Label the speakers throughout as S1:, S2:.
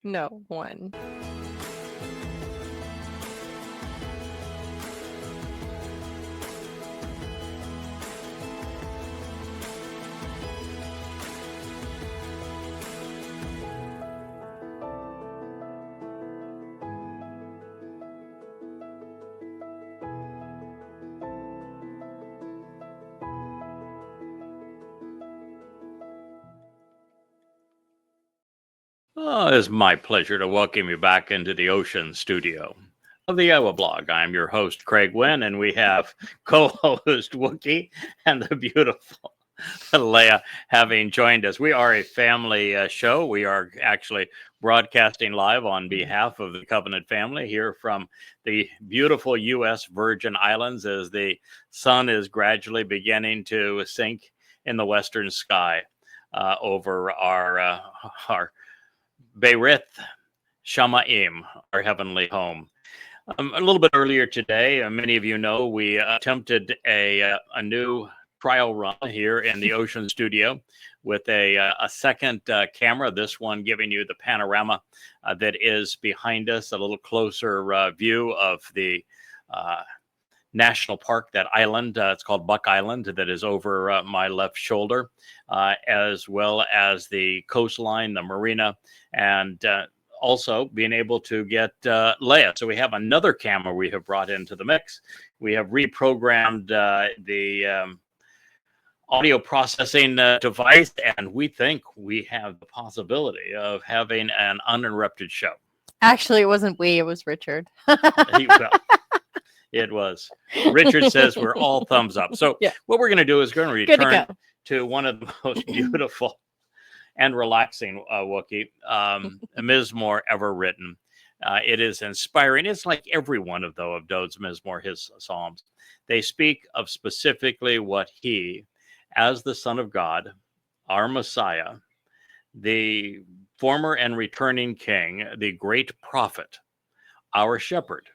S1: No one.
S2: It's my pleasure to welcome you back into the Ocean Studio of the YAHOWAH blog. I'm your host, Craig Winn, and we have co-host Wookie and the beautiful Leah having joined us. We are a family show. We are actually broadcasting live on behalf of the Covenant family here from the beautiful U.S. Virgin Islands as the sun is gradually beginning to sink in the western sky over our Beirith Shamaim, our heavenly home. A little bit earlier today, many of you know we attempted a new trial run here in the Ocean Studio with a second camera, this one giving you the panorama that is behind us, a little closer view of the national park, that island. It's called Buck Island, that is over my left shoulder, as well as the coastline, the marina, and also being able to get Leah. So we have another camera we have brought into the mix. We have reprogrammed the audio processing device, and we think we have the possibility of having an uninterrupted show.
S1: Actually, it wasn't we, it was Richard.
S2: Well, it was. Richard says we're all thumbs up. So
S1: Yeah.
S2: what we're going to do is going to return to one of the most beautiful and relaxing Wookie Mizmor ever written. It is inspiring. It's like every one of Dode's Mizmor, his psalms. They speak of specifically what he, as the Son of God, our Messiah, the former and returning King, the great prophet, our shepherd,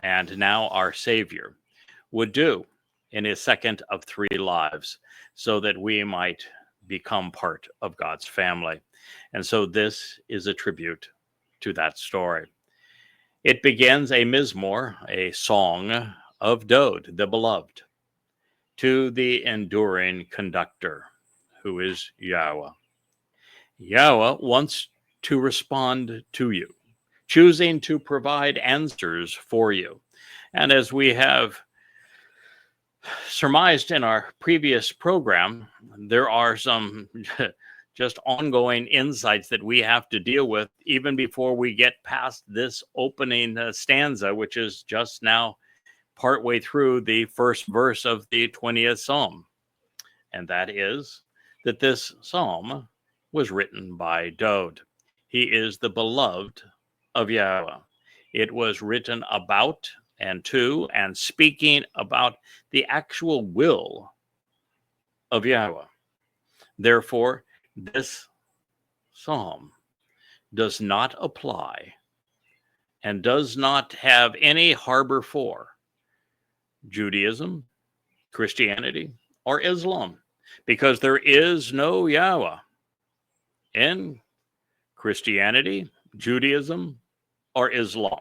S2: and now our Savior, would do in his second of three lives so that we might become part of God's family. And so this is a tribute to that story. It begins a Mizmor, a song of Dode, the beloved, to the enduring conductor, who is Yahweh. Yahweh wants to respond to you, choosing to provide answers for you. And as we have surmised in our previous program, there are some just ongoing insights that we have to deal with even before we get past this opening stanza, which is just now partway through the first verse of the 20th Psalm. And that is that this psalm was written by Dode. He is the beloved of Yahweh. It was written about and to and speaking about the actual will of Yahweh. Therefore, this psalm does not apply and does not have any harbor for Judaism, Christianity, or Islam, because there is no Yahweh in Christianity, Judaism, or Islam.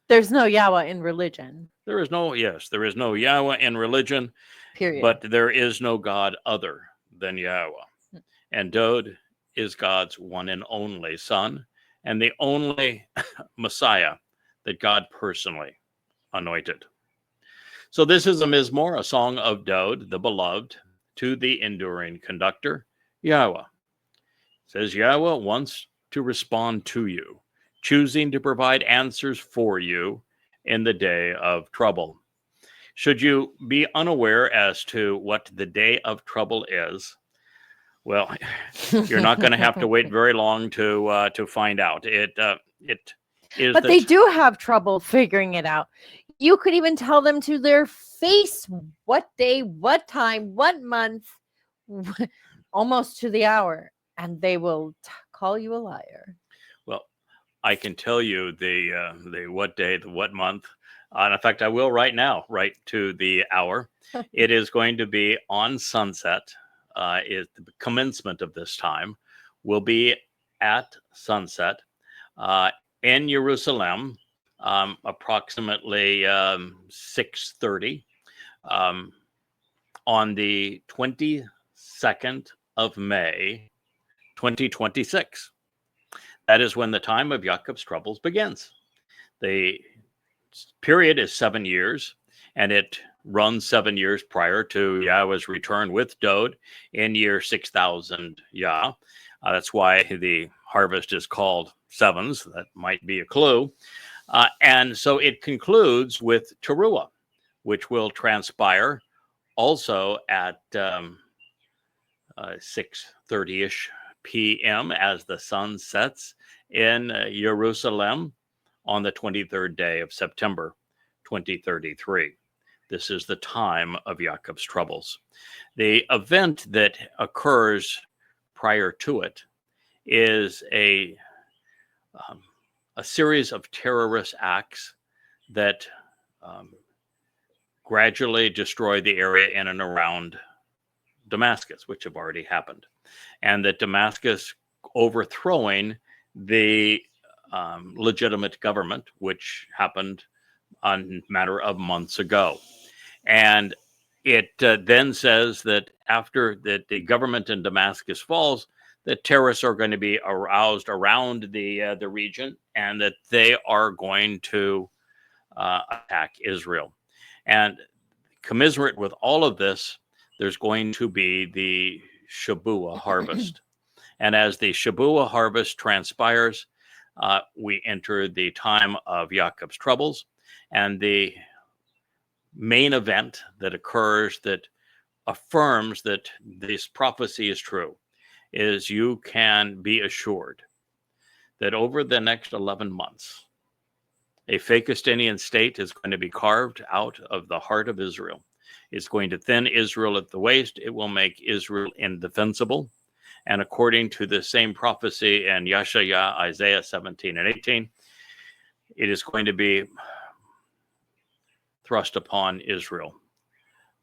S1: There's no Yahweh in religion.
S2: There is no Yahweh in religion,
S1: Period.
S2: but there is no God other than Yahweh. And Dode is God's one and only Son and the only Messiah that God personally anointed. So this is a Mizmor, a song of Dode, the beloved, to the enduring conductor, Yahweh. It says Yahweh wants to respond to you, choosing to provide answers for you in the day of trouble. Should you be unaware as to what the day of trouble is, well, you're not going to have to wait very long to find out. It is.
S1: But they do have trouble figuring it out. You could even tell them to their face what day, what time, what month, almost to the hour, and they will call you a liar.
S2: Well, I can tell you the what day, the what month. And in fact, I will right now, right to the hour. It is going to be on sunset. The commencement of this time will be at sunset in Jerusalem, approximately 6:30 on the 22nd of May, 2026. That is when the time of Jacob's troubles begins. The period is 7 years, and it runs 7 years prior to Yahweh's return with Dode in year 6000 Yah. That's why the harvest is called sevens. That might be a clue. And so it concludes with Towrah, which will transpire also at 6:30-ish p.m. as the sun sets in Jerusalem on the 23rd day of September, 2033. This is the time of Jacob's troubles. The event that occurs prior to it is a series of terrorist acts that gradually destroy the area in and around Damascus, which have already happened, and that Damascus overthrowing the legitimate government, which happened a matter of months ago. And it then says that after that the government in Damascus falls, that terrorists are going to be aroused around the region, and that they are going to attack Israel. And commiserate with all of this, there's going to be the Shabuah harvest. And as the Shabuah harvest transpires, we enter the time of Jacob's troubles. And the main event that occurs that affirms that this prophecy is true is you can be assured that over the next 11 months, a Fakistinian state is going to be carved out of the heart of Israel. It's going to thin Israel at the waist. It will make Israel indefensible. And according to the same prophecy in Yeshaya, Isaiah 17 and 18, it is going to be thrust upon Israel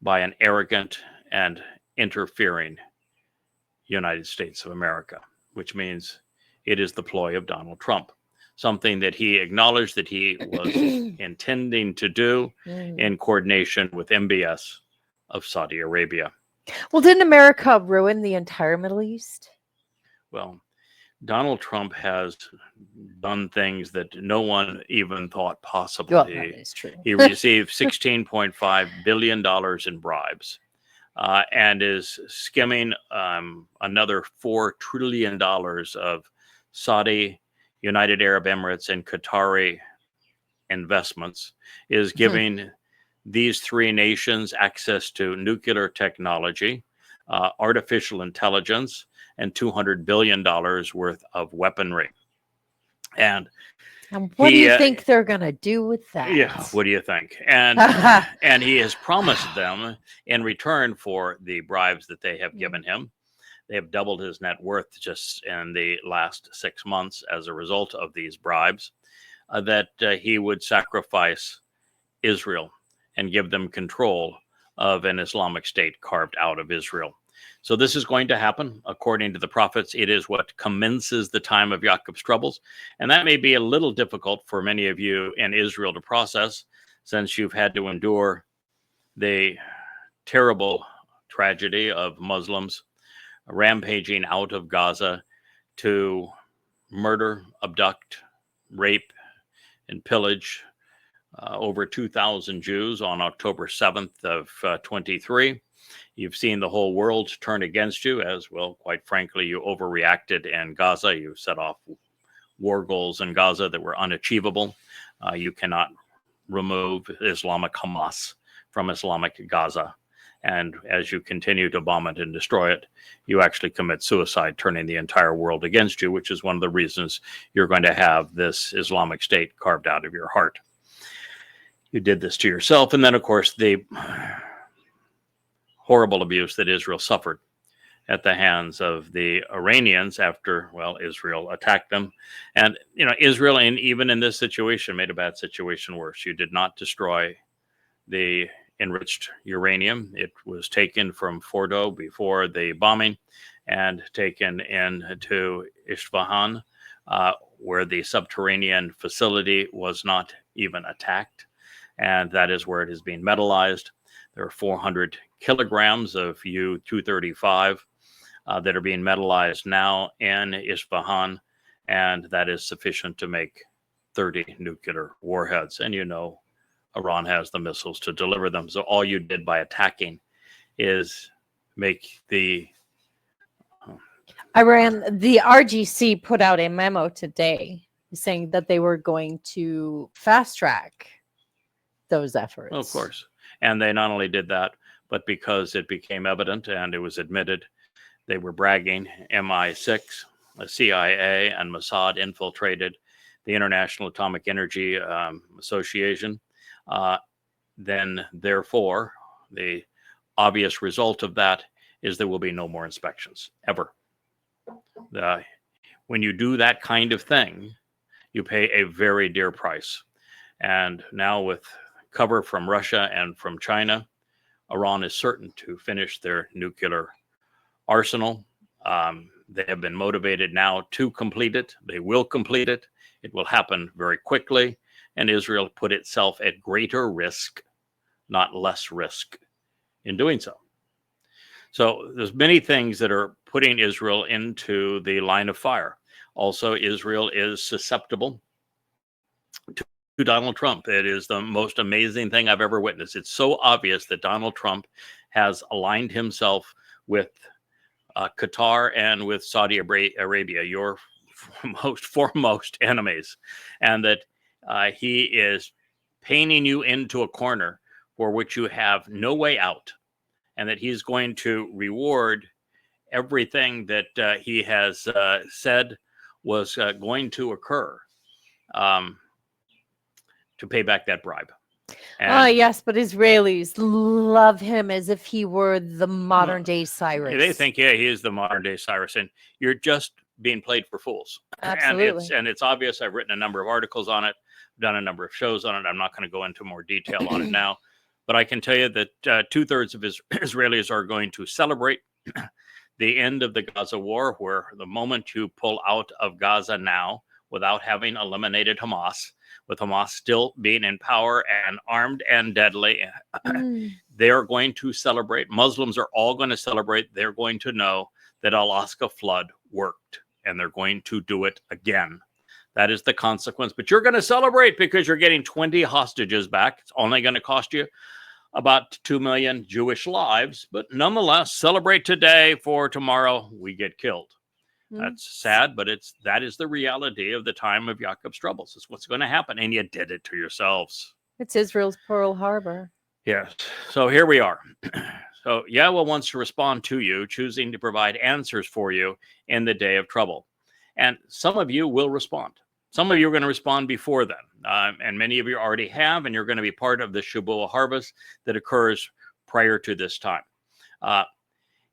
S2: by an arrogant and interfering United States of America, which means it is the ploy of Donald Trump, something that he acknowledged that he was intending to do in coordination with MBS of Saudi Arabia.
S1: Well, didn't America ruin the entire Middle East?
S2: Well, Donald Trump has done things that no one even thought possible.
S1: Well, that is true.
S2: He received $16.5 billion in bribes and is skimming another $4 trillion of Saudi, United Arab Emirates, and Qatari investments, is giving these three nations access to nuclear technology, artificial intelligence, and $200 billion worth of weaponry. And
S1: what do you think they're going to do with that?
S2: Yeah, what do you think? And and he has promised them in return for the bribes that they have given him. They have doubled his net worth just in the last 6 months as a result of these bribes, that he would sacrifice Israel and give them control of an Islamic state carved out of Israel. So this is going to happen. According to the prophets, it is what commences the time of Jacob's troubles. And that may be a little difficult for many of you in Israel to process, since you've had to endure the terrible tragedy of Muslims rampaging out of Gaza to murder, abduct, rape, and pillage over 2,000 Jews on October 7th of 23. You've seen the whole world turn against you, as well, quite frankly, you overreacted in Gaza. You set off war goals in Gaza that were unachievable. You cannot remove Islamic Hamas from Islamic Gaza. And as you continue to bomb it and destroy it, you actually commit suicide, turning the entire world against you, which is one of the reasons you're going to have this Islamic State carved out of your heart. You did this to yourself. And then, of course, the horrible abuse that Israel suffered at the hands of the Iranians after, well, Israel attacked them. And, you know, Israel, and even in this situation, made a bad situation worse. You did not destroy the enriched uranium. It was taken from Fordo before the bombing and taken into Isfahan where the subterranean facility was not even attacked. And that is where it is being metallized. There are 400 kilograms of U-235 that are being metallized now in Isfahan, and that is sufficient to make 30 nuclear warheads. And you know, Iran has the missiles to deliver them. So all you did by attacking is make the...
S1: The RGC put out a memo today saying that they were going to fast track those efforts.
S2: Of course. And they not only did that, but because it became evident and it was admitted, they were bragging. MI6, the CIA, and Mossad infiltrated the International Atomic Energy Association. Then, therefore, the obvious result of that is there will be no more inspections, ever. When you do that kind of thing, you pay a very dear price. And now with cover from Russia and from China, Iran is certain to finish their nuclear arsenal. They have been motivated now to complete it. They will complete it. It will happen very quickly. And Israel put itself at greater risk, not less risk, in doing so. So there's many things that are putting Israel into the line of fire. Also, Israel is susceptible to Donald Trump. It is the most amazing thing I've ever witnessed. It's so obvious that Donald Trump has aligned himself with Qatar and with Saudi Arabia, your foremost enemies, and that he is painting you into a corner for which you have no way out, and that he's going to reward everything that he has said was going to occur to pay back that bribe.
S1: Yes, but Israelis love him as if he were the modern day Cyrus.
S2: They think, yeah, he is the modern day Cyrus, and you're just being played for fools.
S1: Absolutely.
S2: And it's obvious. I've written a number of articles on it, done a number of shows on it. I'm not going to go into more detail on it now, but I can tell you that 2/3 of Israelis are going to celebrate the end of the Gaza war, where the moment you pull out of Gaza now without having eliminated Hamas, with Hamas still being in power and armed and deadly, they're going to celebrate. Muslims are all going to celebrate. They're going to know that Alaska flood worked, and they're going to do it again. That is the consequence. But you're going to celebrate because you're getting 20 hostages back. It's only going to cost you about 2 million Jewish lives. But nonetheless, celebrate today, for tomorrow we get killed. That's sad, but that is the reality of the time of Jacob's troubles. It's what's going to happen, and you did it to yourselves.
S1: It's Israel's Pearl Harbor.
S2: Yes. So here we are. So Yahweh wants to respond to you, choosing to provide answers for you in the day of trouble. And some of you will respond. Some of you are going to respond before then. And many of you already have, and you're going to be part of the Shabat harvest that occurs prior to this time.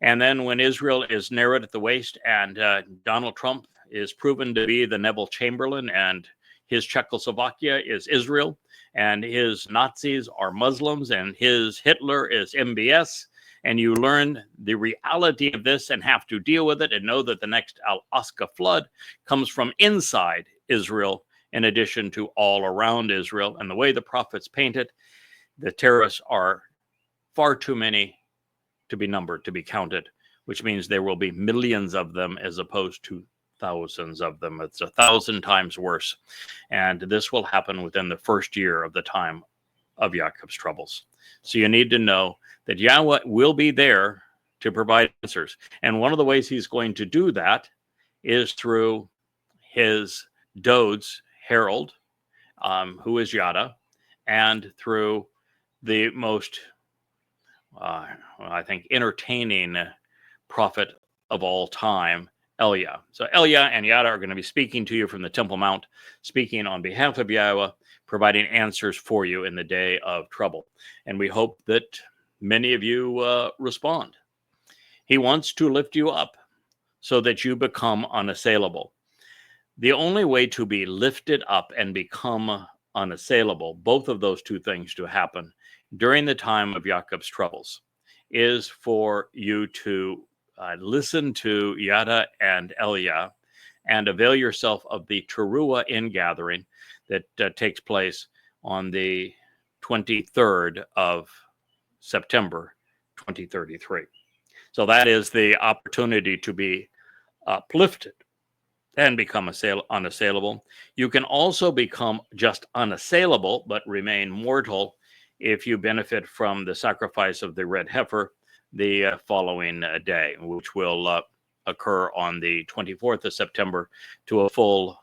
S2: And then when Israel is narrowed at the waist and Donald Trump is proven to be the Neville Chamberlain, and his Czechoslovakia is Israel, and his Nazis are Muslims, and his Hitler is MBS, and you learn the reality of this and have to deal with it and know that the next Alaska flood comes from inside Israel in addition to all around Israel. And the way the prophets paint it, the terrorists are far too many to be numbered, to be counted, which means there will be millions of them as opposed to thousands of them. It's 1,000 times worse. And this will happen within the first year of the time of Jacob's troubles. So you need to know that Yahweh will be there to provide answers. And one of the ways he's going to do that is through his Dode's herald, who is Yada, and through the most I think entertaining prophet of all time, Elia. So Elia and Yada are going to be speaking to you from the Temple Mount, speaking on behalf of Yahweh, providing answers for you in the day of trouble. And we hope that many of you respond. He wants to lift you up so that you become unassailable. The only way to be lifted up and become unassailable, both of those two things to happen during the time of Jacob's troubles, is for you to listen to Yada and Elia and avail yourself of the Towrah ingathering that takes place on the 23rd of September 2033. So that is the opportunity to be uplifted and become unassailable. You can also become just unassailable but remain mortal if you benefit from the sacrifice of the red heifer the following day, which will occur on the 24th of September to a full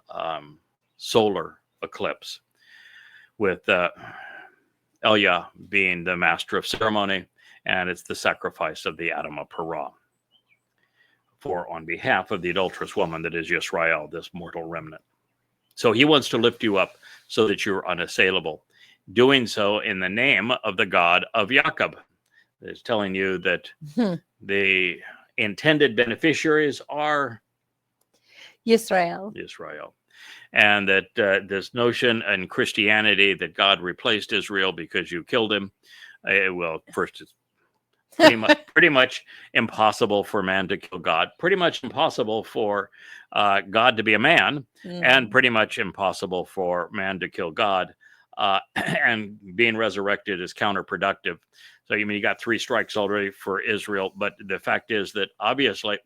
S2: solar eclipse, with Elia being the master of ceremony, and it's the sacrifice of the Adam of Perah on behalf of the adulterous woman that is Yisrael, this mortal remnant. So he wants to lift you up so that you're unassailable, doing so in the name of the God of Yaakov. It's telling you that the intended beneficiaries are
S1: Yisrael.
S2: And that this notion in Christianity that God replaced Israel because you killed him, first it's pretty much impossible for man to kill God, pretty much impossible for God to be a man, and pretty much impossible for man to kill God. And being resurrected is counterproductive. So you got 3 strikes already for Israel, but the fact is that obviously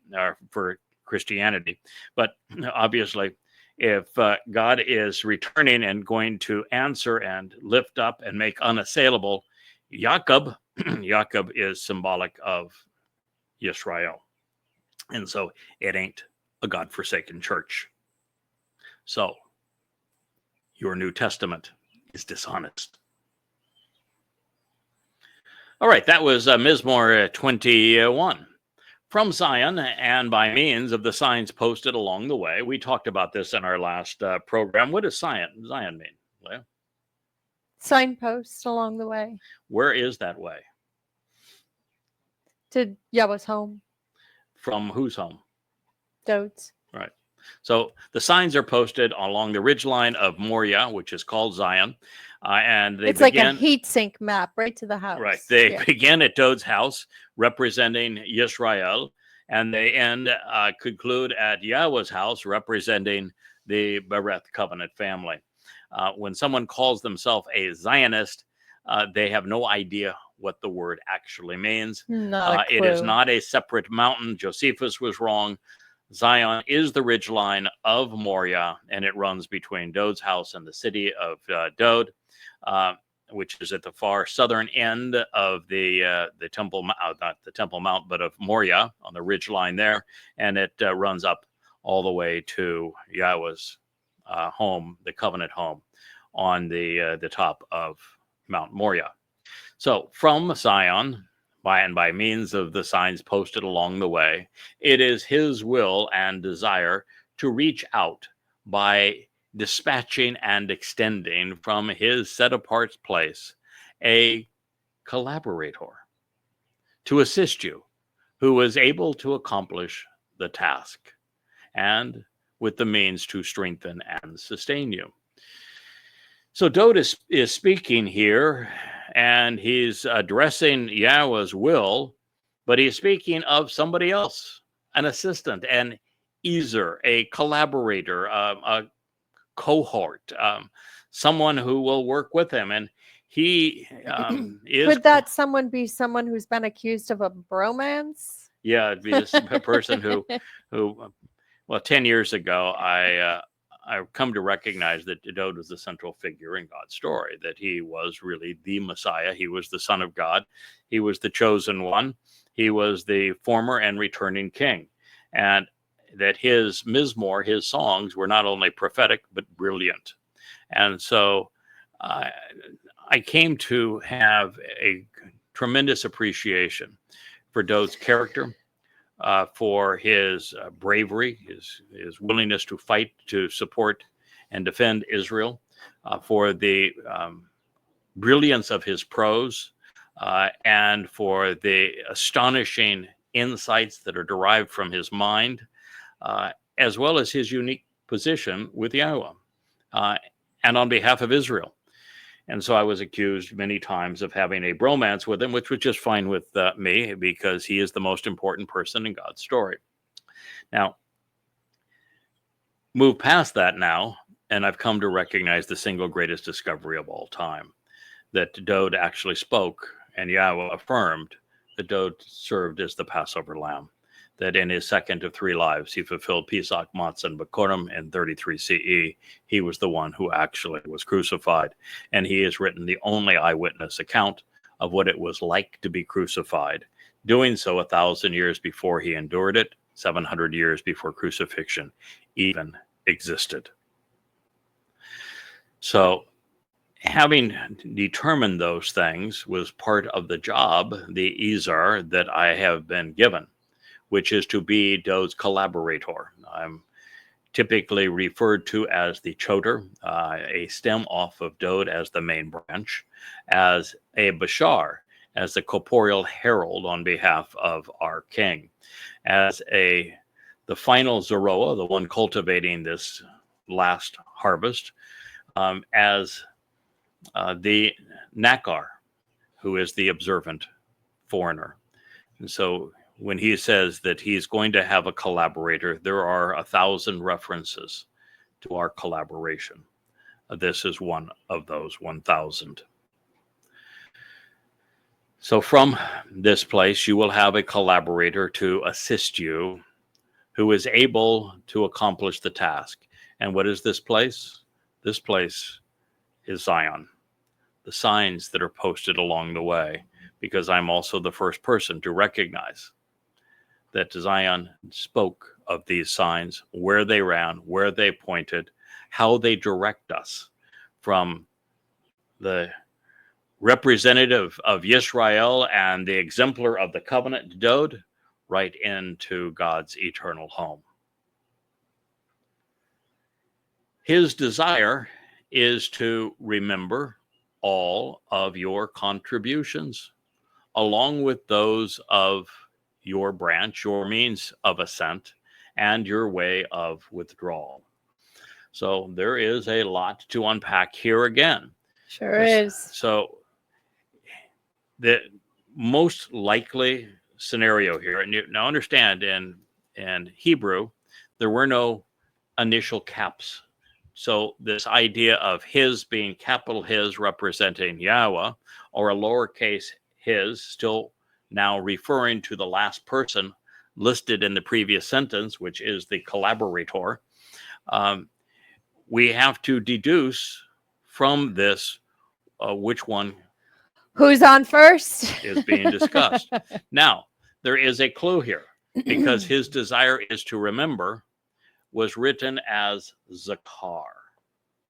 S2: for Christianity, but obviously if God is returning and going to answer and lift up and make unassailable Yaakov, Yaakov is symbolic of Yisrael. And so it ain't a God-forsaken church. So your New Testament is dishonest. All right, that was Mizmor 21. From Zion, and by means of the signs posted along the way. We talked about this in our last program. What does Zion mean? Well,
S1: signposts along the way.
S2: Where is that way?
S1: To Yahweh's home.
S2: From whose home?
S1: Dode's.
S2: Right. So the signs are posted along the ridgeline of Moriah, which is called Zion. And they
S1: it's like a heat sink map right to the house.
S2: Right. They begin at Dode's house, representing Yisrael, and they conclude at Yahweh's house, representing the Bereth covenant family. When someone calls themselves a Zionist, they have no idea what the word actually means. It is not a separate mountain. Josephus was wrong. Zion is the ridgeline of Moriah, and it runs between Dode's house and the city of Dode, which is at the far southern end of the Temple, not the Temple Mount, but of Moriah on the ridgeline there, and it runs up all the way to Yahweh's home, the covenant home, on the top of Mount Moriah. So from Zion, by means of the signs posted along the way, it is his will and desire to reach out by dispatching and extending from his set-apart place a collaborator to assist you who is able to accomplish the task and with the means to strengthen and sustain you. So Dode is speaking here, and he's addressing Yahweh's will, but he's speaking of somebody else, an assistant, an ezer, a collaborator, a cohort, someone who will work with him. And he is...
S1: Could that someone be someone who's been accused of a bromance?
S2: Yeah, it'd be this person who, well, 10 years ago, I've come to recognize that Dode was the central figure in God's story, that he was really the Messiah. He was the Son of God. He was the chosen one. He was the former and returning king. And that his Mizmor, his songs, were not only prophetic, but brilliant. And so I came to have a tremendous appreciation for Dode's character, for his bravery, his willingness to fight, to support and defend Israel, for the brilliance of his prose, and for the astonishing insights that are derived from his mind, as well as his unique position with Yahweh and on behalf of Israel. And so I was accused many times of having a bromance with him, which was just fine with me, because he is the most important person in God's story. Now, move past that now, and I've come to recognize the single greatest discovery of all time, that Dowd actually spoke, and Yahweh affirmed that Dowd served as the Passover lamb, that in his second of 3 lives, he fulfilled Pesach, Matzah, and Bikurim in 33 CE. He was the one who actually was crucified, and he has written the only eyewitness account of what it was like to be crucified, doing so 1,000 years before he endured it, 700 years before crucifixion even existed. So, having determined those things was part of the job, the Izar, that I have been given, which is to be Dowd's collaborator. I'm typically referred to as the choter, a stem off of Dowd as the main branch, as a bashar, as the corporeal herald on behalf of our king, as the final Zeroah, the one cultivating this last harvest, as the Nakar, who is the observant foreigner. And so when he says that he's going to have a collaborator, there are 1,000 references to our collaboration. This is one of those 1,000. So from this place, you will have a collaborator to assist you who is able to accomplish the task. And what is this place? This place is Zion, the signs that are posted along the way, because I'm also the first person to recognize that Zion spoke of these signs, where they ran, where they pointed, how they direct us from the representative of Yisrael and the exemplar of the covenant, Dowd, right into God's eternal home. His desire is to remember all of your contributions, along with those of your branch, your means of ascent, and your way of withdrawal. So there is a lot to unpack here again.
S1: Sure is.
S2: So the most likely scenario here, and you now understand in Hebrew, there were no initial caps. So this idea of his being capital his representing Yahweh, or a lowercase his, still now referring to the last person listed in the previous sentence, which is the collaborator, we have to deduce from this which one
S1: Who's on first
S2: is being discussed. Now, there is a clue here, because his desire is to remember was written as Zakar.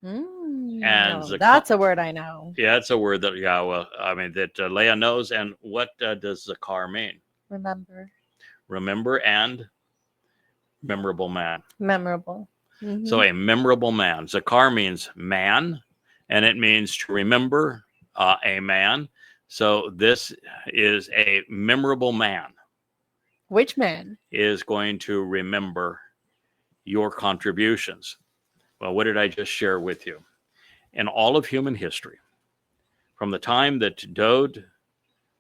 S2: And
S1: that's a word I know.
S2: Yeah, it's a word that that Leah knows. And what does Zakar mean? Remember and memorable man.
S1: Memorable.
S2: Mm-hmm. So a memorable man. Zakar means man, and it means to remember a man. So this is a memorable man.
S1: Which man
S2: is going to remember your contributions? Well, what did I just share with you? In all of human history, from the time that Dowd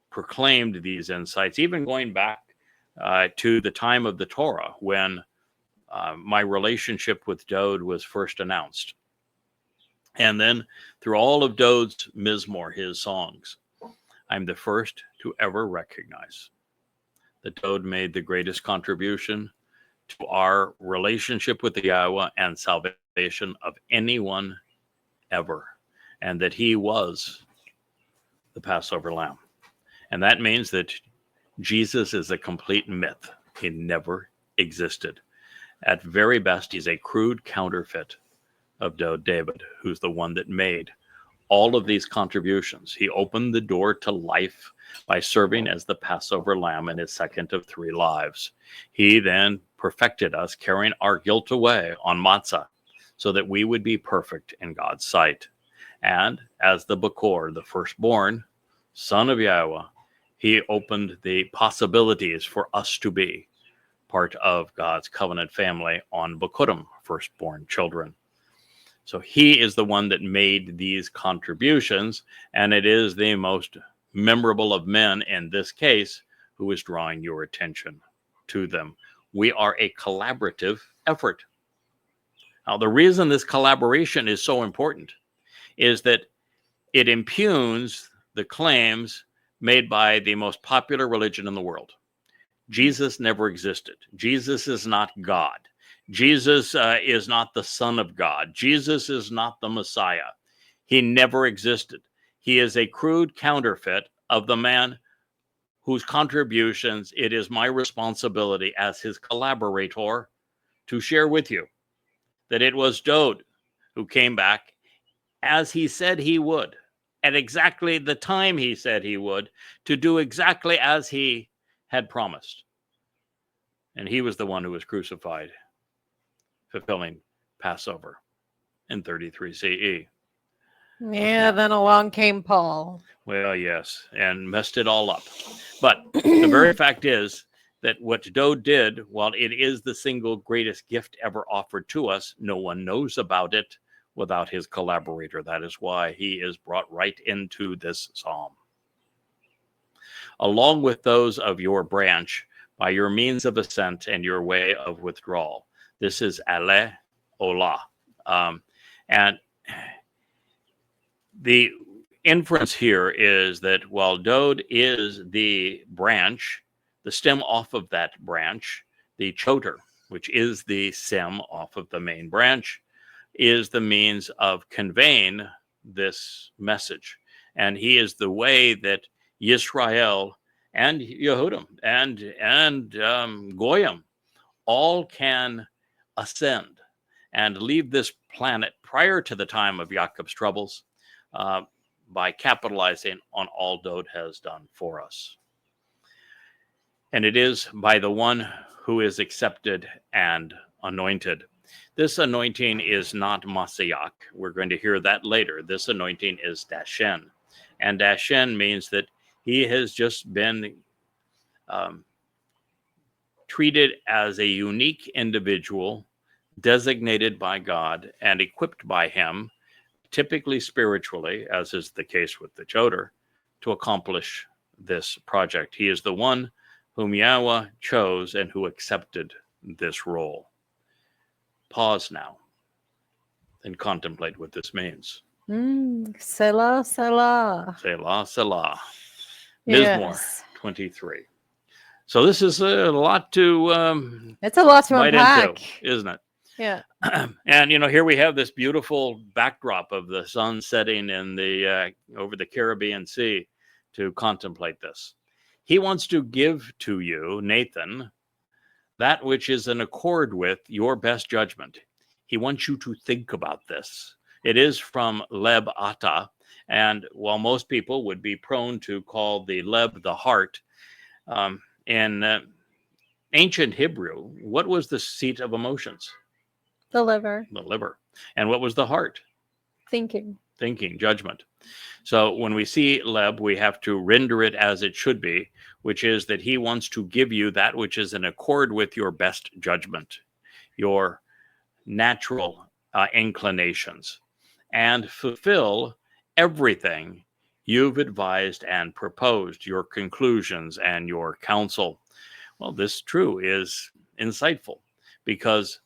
S2: proclaimed these insights, even going back to the time of the Torah, when my relationship with Dowd was first announced. And then through all of Dowd's Mizmor, his songs, I'm the first to ever recognize that Dowd made the greatest contribution to our relationship with the Yahowah and salvation of anyone ever, and that he was the Passover lamb. And that means that Jesus is a complete myth. He never existed. At very best, he's a crude counterfeit of David, who's the one that made all of these contributions. He opened the door to life by serving as the Passover lamb in his second of 3 lives. He then perfected us, carrying our guilt away on matzah, so that we would be perfect in God's sight. And as the Bakor, the firstborn son of Yahowah, he opened the possibilities for us to be part of God's covenant family on Bikurim, firstborn children. So he is the one that made these contributions, and it is the most memorable of men in this case who is drawing your attention to them. We are a collaborative effort. Now, the reason this collaboration is so important is that it impugns the claims made by the most popular religion in the world. Jesus never existed. Jesus is not God. Jesus is not the Son of God. Jesus is not the Messiah. He never existed. He is a crude counterfeit of the man whose contributions it is my responsibility as his collaborator to share with you. That it was Dode who came back as he said he would, at exactly the time he said he would, to do exactly as he had promised. And he was the one who was crucified, fulfilling Passover in 33 CE.
S1: Yeah, then along came Paul.
S2: Well, yes, and messed it all up. But the very fact is that what Dode did, while it is the single greatest gift ever offered to us, no one knows about it without his collaborator. That is why he is brought right into this psalm. Along with those of your branch, by your means of ascent and your way of withdrawal. This is Ale Olah. And the inference here is that while Dode is the branch, the stem off of that branch, the choter, which is the stem off of the main branch, is the means of conveying this message. And he is the way that Yisrael and Yehudim and Goyim all can ascend and leave this planet prior to the time of Jacob's troubles by capitalizing on all Dode has done for us. And it is by the one who is accepted and anointed. This anointing is not Mashiach. We're going to hear that later. This anointing is Dashen. And Dashen means that he has just been treated as a unique individual, designated by God and equipped by him, typically spiritually, as is the case with the Choter, to accomplish this project. He is the one whom Yahweh chose and who accepted this role. Pause now and contemplate what this means.
S1: Selah, Selah.
S2: Selah, Selah. Mizmor
S1: Yes.
S2: 23. So this is a lot to
S1: It's a lot to
S2: bite
S1: unpack,
S2: into, isn't it?
S1: Yeah.
S2: And here we have this beautiful backdrop of the sun setting in the over the Caribbean Sea to contemplate this. He wants to give to you, Nathan, that which is in accord with your best judgment. He wants you to think about this. It is from Leb Ata, and while most people would be prone to call the Leb the heart, in ancient Hebrew, what was the seat of emotions?
S1: The liver.
S2: The liver. And what was the heart?
S1: Thinking.
S2: Thinking, judgment. So when we see Leb, we have to render it as it should be, which is that he wants to give you that which is in accord with your best judgment, your natural inclinations, and fulfill everything you've advised and proposed, your conclusions and your counsel. Well, this true is insightful, because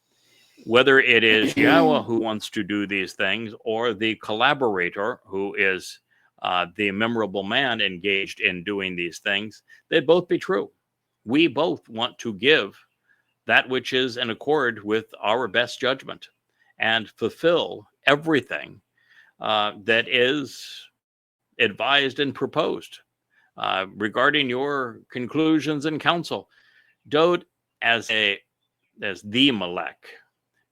S2: whether it is Yahweh who wants to do these things or the collaborator who is the memorable man engaged in doing these things, they'd both be true. We both want to give that which is in accord with our best judgment and fulfill everything that is advised and proposed regarding your conclusions and counsel. Dode as the Melech.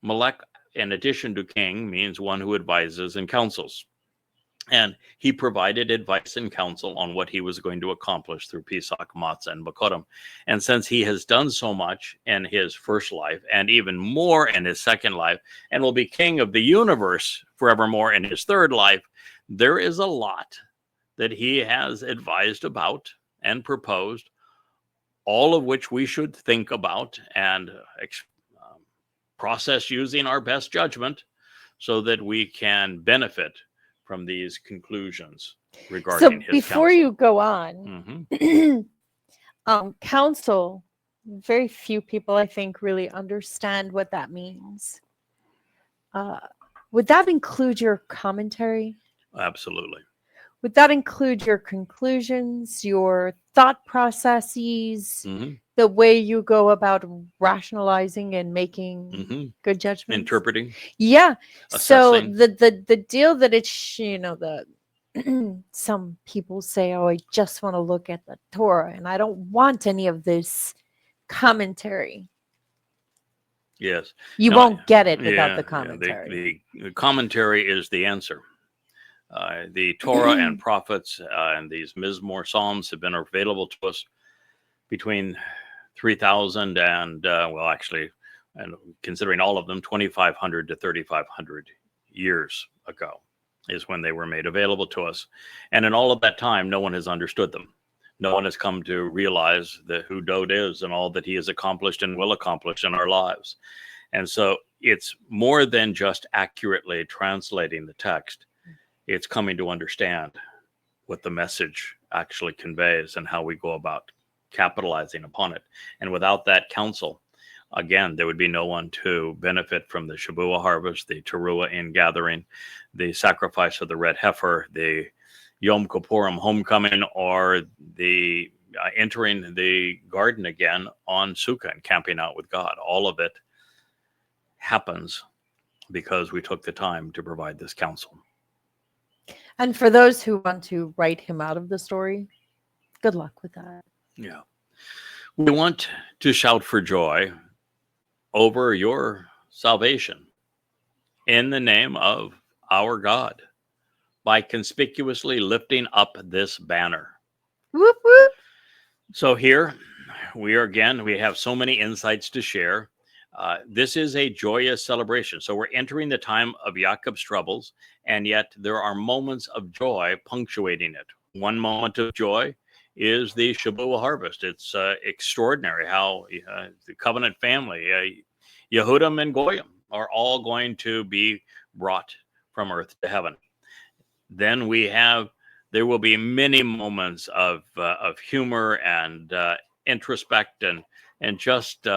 S2: Melech, in addition to king, means one who advises and counsels. And he provided advice and counsel on what he was going to accomplish through Pesach, Matzah, and Bakodim. And since he has done so much in his first life, and even more in his second life, and will be king of the universe forevermore in his third life, there is a lot that he has advised about and proposed, all of which we should think about and process using our best judgment so that we can benefit from these conclusions regarding his
S1: before
S2: counsel.
S1: You go on, counsel, very few people, I think, really understand what that means. Would that include your commentary?
S2: Absolutely.
S1: Would that include your conclusions, your thought processes,
S2: Hmm.
S1: the way you go about rationalizing and making
S2: Hmm.
S1: good judgments?
S2: Interpreting,
S1: Yeah. So
S2: assessing.
S1: the deal that it's, the some people say, oh, I just want to look at the Torah and I don't want any of this commentary.
S2: Yes.
S1: You
S2: No,
S1: won't get it without
S2: yeah,
S1: the
S2: yeah.
S1: commentary.
S2: The commentary is the answer. The Torah and prophets and these Mizmor Psalms have been available to us between 3,000 and, well, actually, and considering all of them, 2,500 to 3,500 years ago is when they were made available to us. And in all of that time, no one has understood them. No one has come to realize who Dode is and all that he has accomplished and will accomplish in our lives. And so it's more than just accurately translating the text. It's coming to understand what the message actually conveys and how we go about capitalizing upon it. And without that counsel, again, there would be no one to benefit from the Shabuah harvest, the Teruah ingathering, the sacrifice of the red heifer, the Yom Kippurim homecoming, or the entering the garden again on Sukkah and camping out with God. All of it happens because we took the time to provide this counsel.
S1: And for those who want to write him out of the story, good luck with that.
S2: Yeah. We want to shout for joy over your salvation in the name of our God by conspicuously lifting up this banner.
S1: Whoop, whoop.
S2: So here we have so many insights to share. This is a joyous celebration. So we're entering the time of Jacob's troubles, and yet there are moments of joy punctuating it. One moment of joy is the Shabuah harvest. It's extraordinary how the covenant family, Yehudim and Goyim, are all going to be brought from earth to heaven. Then there will be many moments of humor and introspect and just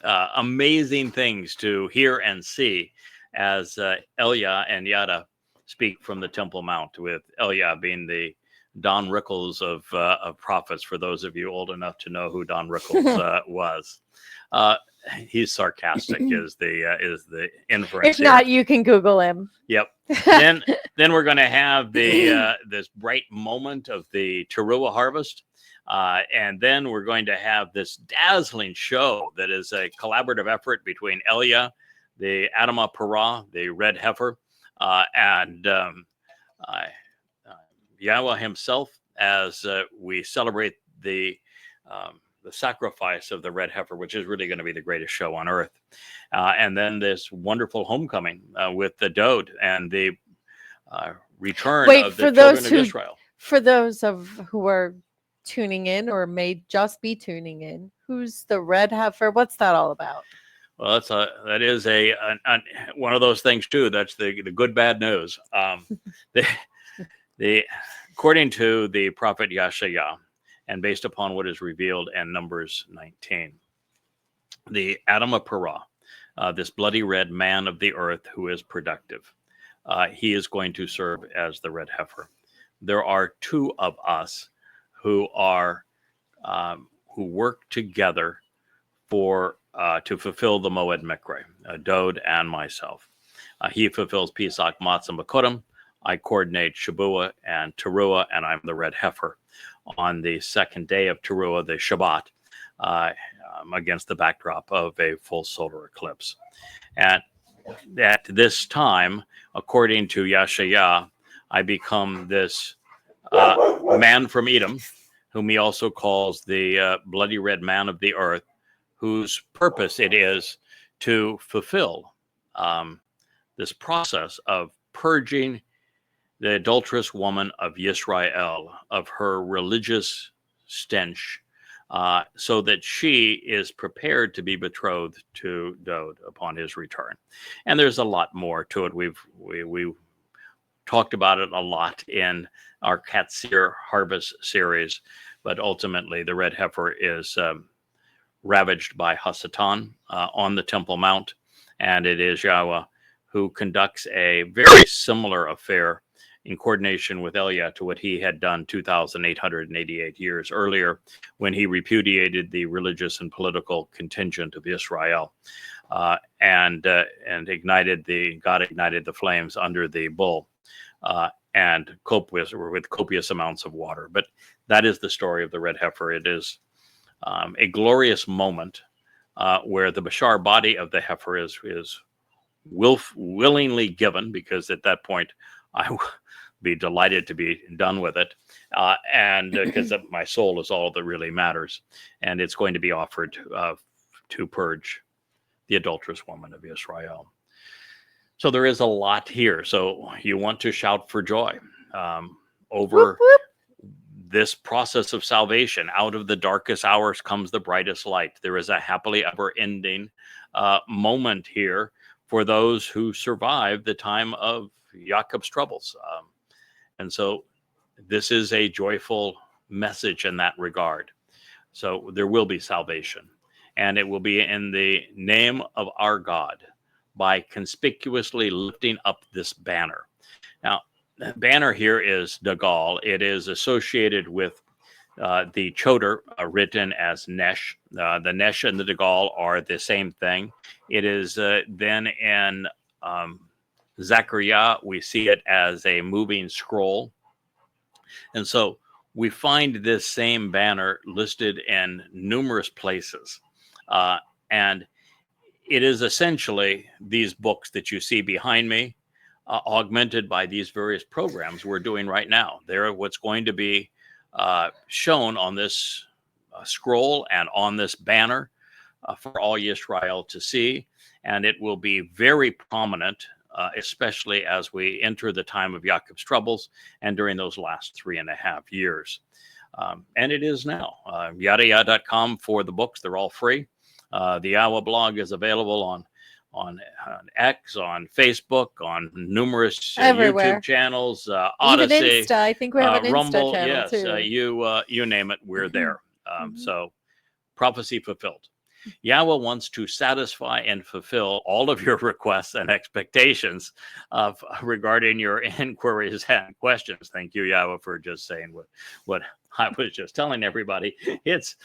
S2: amazing things to hear and see as Elia and Yada speak from the Temple Mount, with Elia being the Don Rickles of prophets, for those of you old enough to know who Don Rickles was. He's sarcastic is the inference
S1: If
S2: here.
S1: not, you can Google him.
S2: Yep. Then we're going to have the this bright moment of the Teruah harvest. And then we're going to have this dazzling show that is a collaborative effort between Elia, the Adamah Parah, the red heifer, and Yahweh himself, as we celebrate the sacrifice of the red heifer, which is really going to be the greatest show on earth. And then this wonderful homecoming with the Dode and the return of the children of Israel.
S1: For those who are tuning in or may just be tuning in, who's the red heifer? What's that all about?
S2: Well, that is one of those things too. That's the good bad news. According to the prophet Yeshayah, and based upon what is revealed in Numbers 19, the Adamah Parah, this bloody red man of the earth who is productive, he is going to serve as the red heifer. There are two of us who work together to fulfill the Moed Mikre, Dode and myself. He fulfills Pesach, Matzah, Makodim. I coordinate Shabuah and Teruah, and I'm the red heifer on the second day of Teruah, the Shabat, against the backdrop of a full solar eclipse. And at this time, according to Yeshayah, I become this man from Edom, whom he also calls the bloody red man of the earth, whose purpose it is to fulfill this process of purging the adulterous woman of Yisrael of her religious stench, so that she is prepared to be betrothed to Dode upon his return. And there's a lot more to it. We've talked about it a lot in our Katsir Harvest series, but ultimately the red heifer is ravaged by Hasatan on the Temple Mount, and it is Yahweh who conducts a very similar affair in coordination with Elia to what he had done 2,888 years earlier when he repudiated the religious and political contingent of Israel and God ignited the flames under the bull and with copious amounts of water. But that is the story of the red heifer. It is a glorious moment where the Bashar body of the heifer is willingly given, because at that point I will be delighted to be done with it, and because my soul is all that really matters, and it's going to be offered to purge the adulterous woman of Israel. So there is a lot here. So you want to shout for joy over
S1: Whoop, whoop.
S2: this process of salvation. Out of the darkest hours comes the brightest light. There is a happily ever ending moment here for those who survive the time of Jacob's troubles. And so this is a joyful message in that regard. So there will be salvation, and it will be in the name of our God by conspicuously lifting up this banner. Now, the banner here is Dagal. It is associated with the Choder, written as Nesh. The Nesh and the Dagal are the same thing. It is then in Zechariah, we see it as a moving scroll. And so we find this same banner listed in numerous places. And it is essentially these books that you see behind me, augmented by these various programs we're doing right now. They're what's going to be shown on this scroll and on this banner for all Yisrael to see. And it will be very prominent, especially as we enter the time of Jacob's troubles and during those last 3.5 years. And it is now. YAHOWAH.com for the books. They're all free. The YAHOWAH blog is available on X, on Facebook, on numerous YouTube channels, Odyssey,
S1: even Insta. I think we have an
S2: Rumble.
S1: Insta channel
S2: Yes,
S1: too.
S2: you name it, we're there. So prophecy fulfilled. Yahweh wants to satisfy and fulfill all of your requests and expectations regarding your inquiries and questions. Thank you, Yahweh, for just saying what I was just telling everybody. It's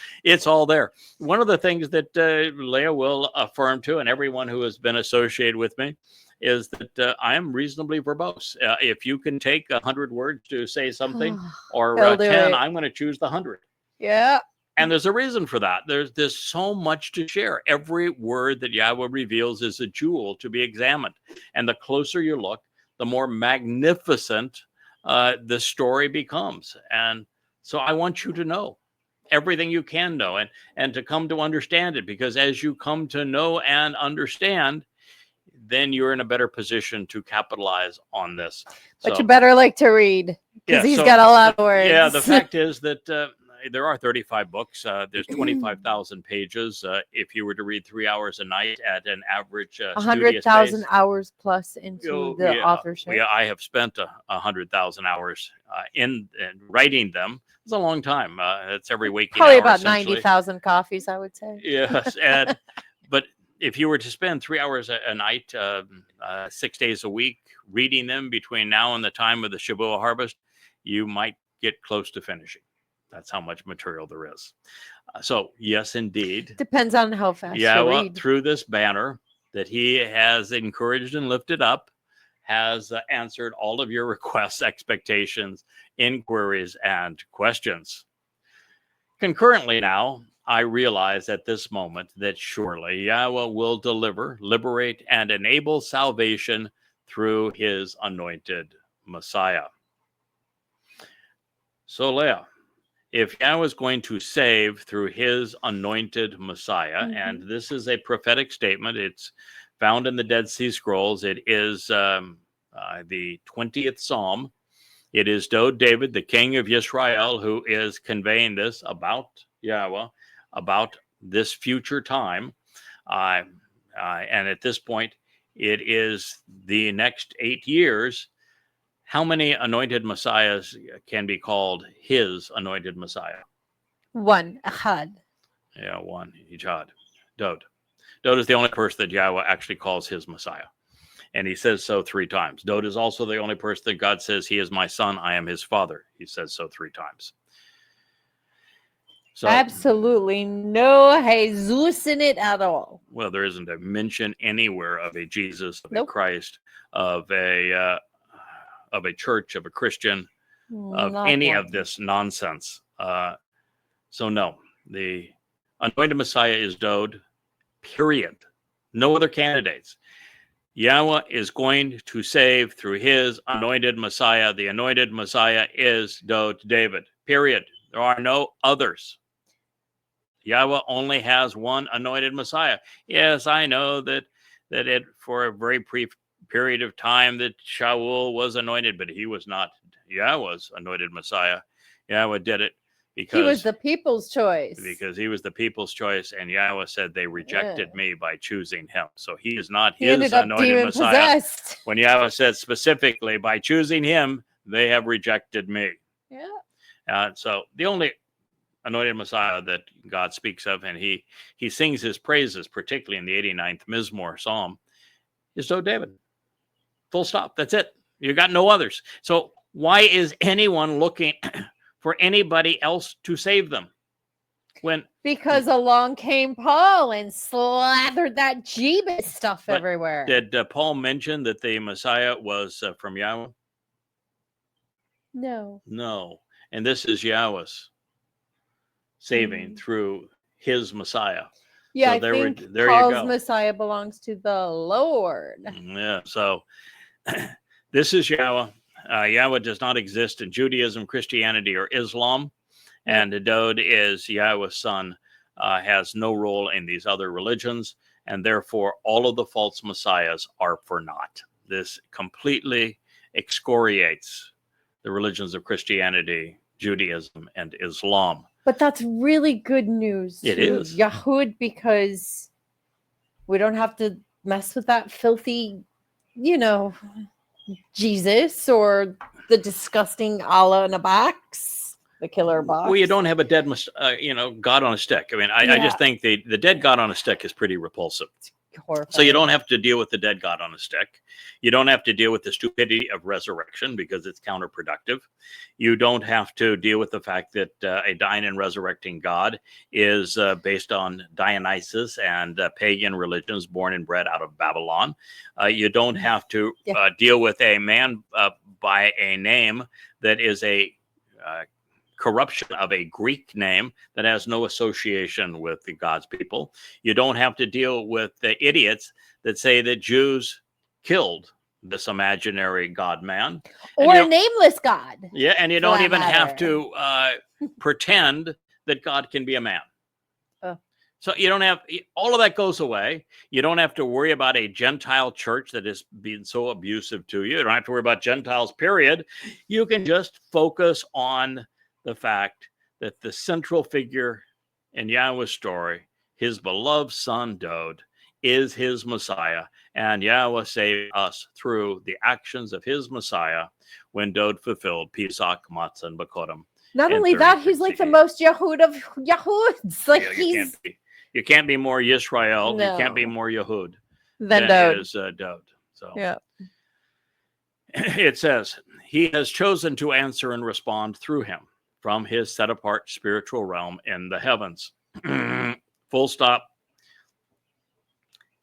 S2: all there. One of the things that Leah will affirm to, and everyone who has been associated with me, is that I am reasonably verbose. If you can take 100 words to say something, or 10, I'm going to choose the 100.
S1: Yeah.
S2: And there's a reason for that. There's so much to share. Every word that Yahweh reveals is a jewel to be examined. And the closer you look, the more magnificent the story becomes. And so I want you to know everything you can know, and to come to understand it, because as you come to know and understand, then you're in a better position to capitalize on this.
S1: But you better like to read, because he's got a lot of words.
S2: Yeah, the fact is that there are 35 books. There's 25,000 pages. If you were to read 3 hours a night at an average
S1: 100,000 hours plus into the authorship.
S2: Yeah, I have spent 100,000 hours in writing them. It's a long time. It's every week.
S1: Probably about 90,000 coffees, I would say.
S2: Yes, but if you were to spend 3 hours a night, 6 days a week, reading them between now and the time of the Shavuot harvest, you might get close to finishing. That's how much material there is. So, yes, indeed.
S1: Depends on how fast you read.
S2: Through this banner that he has encouraged and lifted up, has answered all of your requests, expectations, inquiries, and questions. Concurrently now, I realize at this moment that surely Yahweh will deliver, liberate, and enable salvation through his anointed Messiah. So, Leah, if Yahweh is going to save through his anointed Messiah, and this is a prophetic statement, it's found in the Dead Sea Scrolls. It is the 20th Psalm. It is David, the king of Israel, who is conveying this about Yahweh, about this future time. And at this point, it is the next 8 years. How many anointed messiahs can be called his anointed Messiah?
S1: One, Ahad.
S2: Yeah, one, Ijad. Dod is the only person that Yahweh actually calls his Messiah. And he says so 3 times. Dode is also the only person that God says, he is my son, I am his father. He says so 3 times. So,
S1: absolutely no Jesus in it at all.
S2: well, there isn't a mention anywhere of a Jesus, of a
S1: Nope.
S2: Christ, of a church, of a Christian, of
S1: Not
S2: any
S1: one.
S2: of this nonsense. So no, the anointed Messiah is Dode, period. No other candidates. Yahweh is going to save through his anointed Messiah. The anointed Messiah is Dode David, period. There are no others. Yahweh only has one anointed Messiah. Yes, I know that it for a very brief period of time that Shaul was anointed, but he was not Yahweh's anointed Messiah. Yahweh did it because
S1: He was the people's choice.
S2: Because he was the people's choice, and Yahweh said they rejected me by choosing him. So he is not
S1: He
S2: his
S1: ended up
S2: anointed
S1: demon
S2: Messiah.
S1: possessed.
S2: When Yahweh said specifically, by choosing him, they have rejected me.
S1: Yeah.
S2: So the only anointed Messiah that God speaks of, and he sings his praises, particularly in the 89th Mizmor Psalm, is Dode David. Full stop. That's it. You got no others. So why is anyone looking for anybody else to save them?
S1: Because along came Paul and slathered that Jebus stuff everywhere.
S2: Did Paul mention that the Messiah was from Yahweh?
S1: No.
S2: No. And this is Yahweh's saving through his Messiah.
S1: Yeah,
S2: so
S1: I think
S2: there
S1: Paul's
S2: you go.
S1: Messiah belongs to the Lord.
S2: Yeah, so this is Yahweh. Yahweh does not exist in Judaism, Christianity, or Islam. And Dode is Yahweh's son, has no role in these other religions. And therefore, all of the false messiahs are for naught. This completely excoriates the religions of Christianity, Judaism, and Islam.
S1: But that's really good news
S2: It
S1: to
S2: is.
S1: Yahud, because we don't have to mess with that filthy, Jesus or the disgusting Allah in a box, the killer box.
S2: Well, you don't have a dead, God on a stick. I mean, I just think the dead God on a stick is pretty repulsive.
S1: Horrifying.
S2: So you don't have to deal with the dead God on a stick. You don't have to deal with the stupidity of resurrection because it's counterproductive. You don't have to deal with the fact that a dying and resurrecting God is based on Dionysus and pagan religions born and bred out of Babylon. You don't have to deal with a man by a name that is a corruption of a Greek name that has no association with the God's people. You don't have to deal with the idiots that say that Jews killed this imaginary God man.
S1: Or a nameless God.
S2: Yeah, and you don't even have to pretend that God can be a man. So you don't have, all of that goes away. You don't have to worry about a Gentile church that is being so abusive to you. You don't have to worry about Gentiles, period. You can just focus on the fact that the central figure in Yahweh's story, his beloved son Dode, is his Messiah. And Yahweh saved us through the actions of his Messiah when Dode fulfilled Pesach, Matzah, and Bakodim.
S1: Not only that, he's like the most Yahud of Yahuds. Like
S2: you can't be more Yisrael. No. You can't be more Yahud
S1: than Dode.
S2: Is Dode. So
S1: yeah.
S2: It says, he has chosen to answer and respond through him from his set-apart spiritual realm in the heavens. Full stop.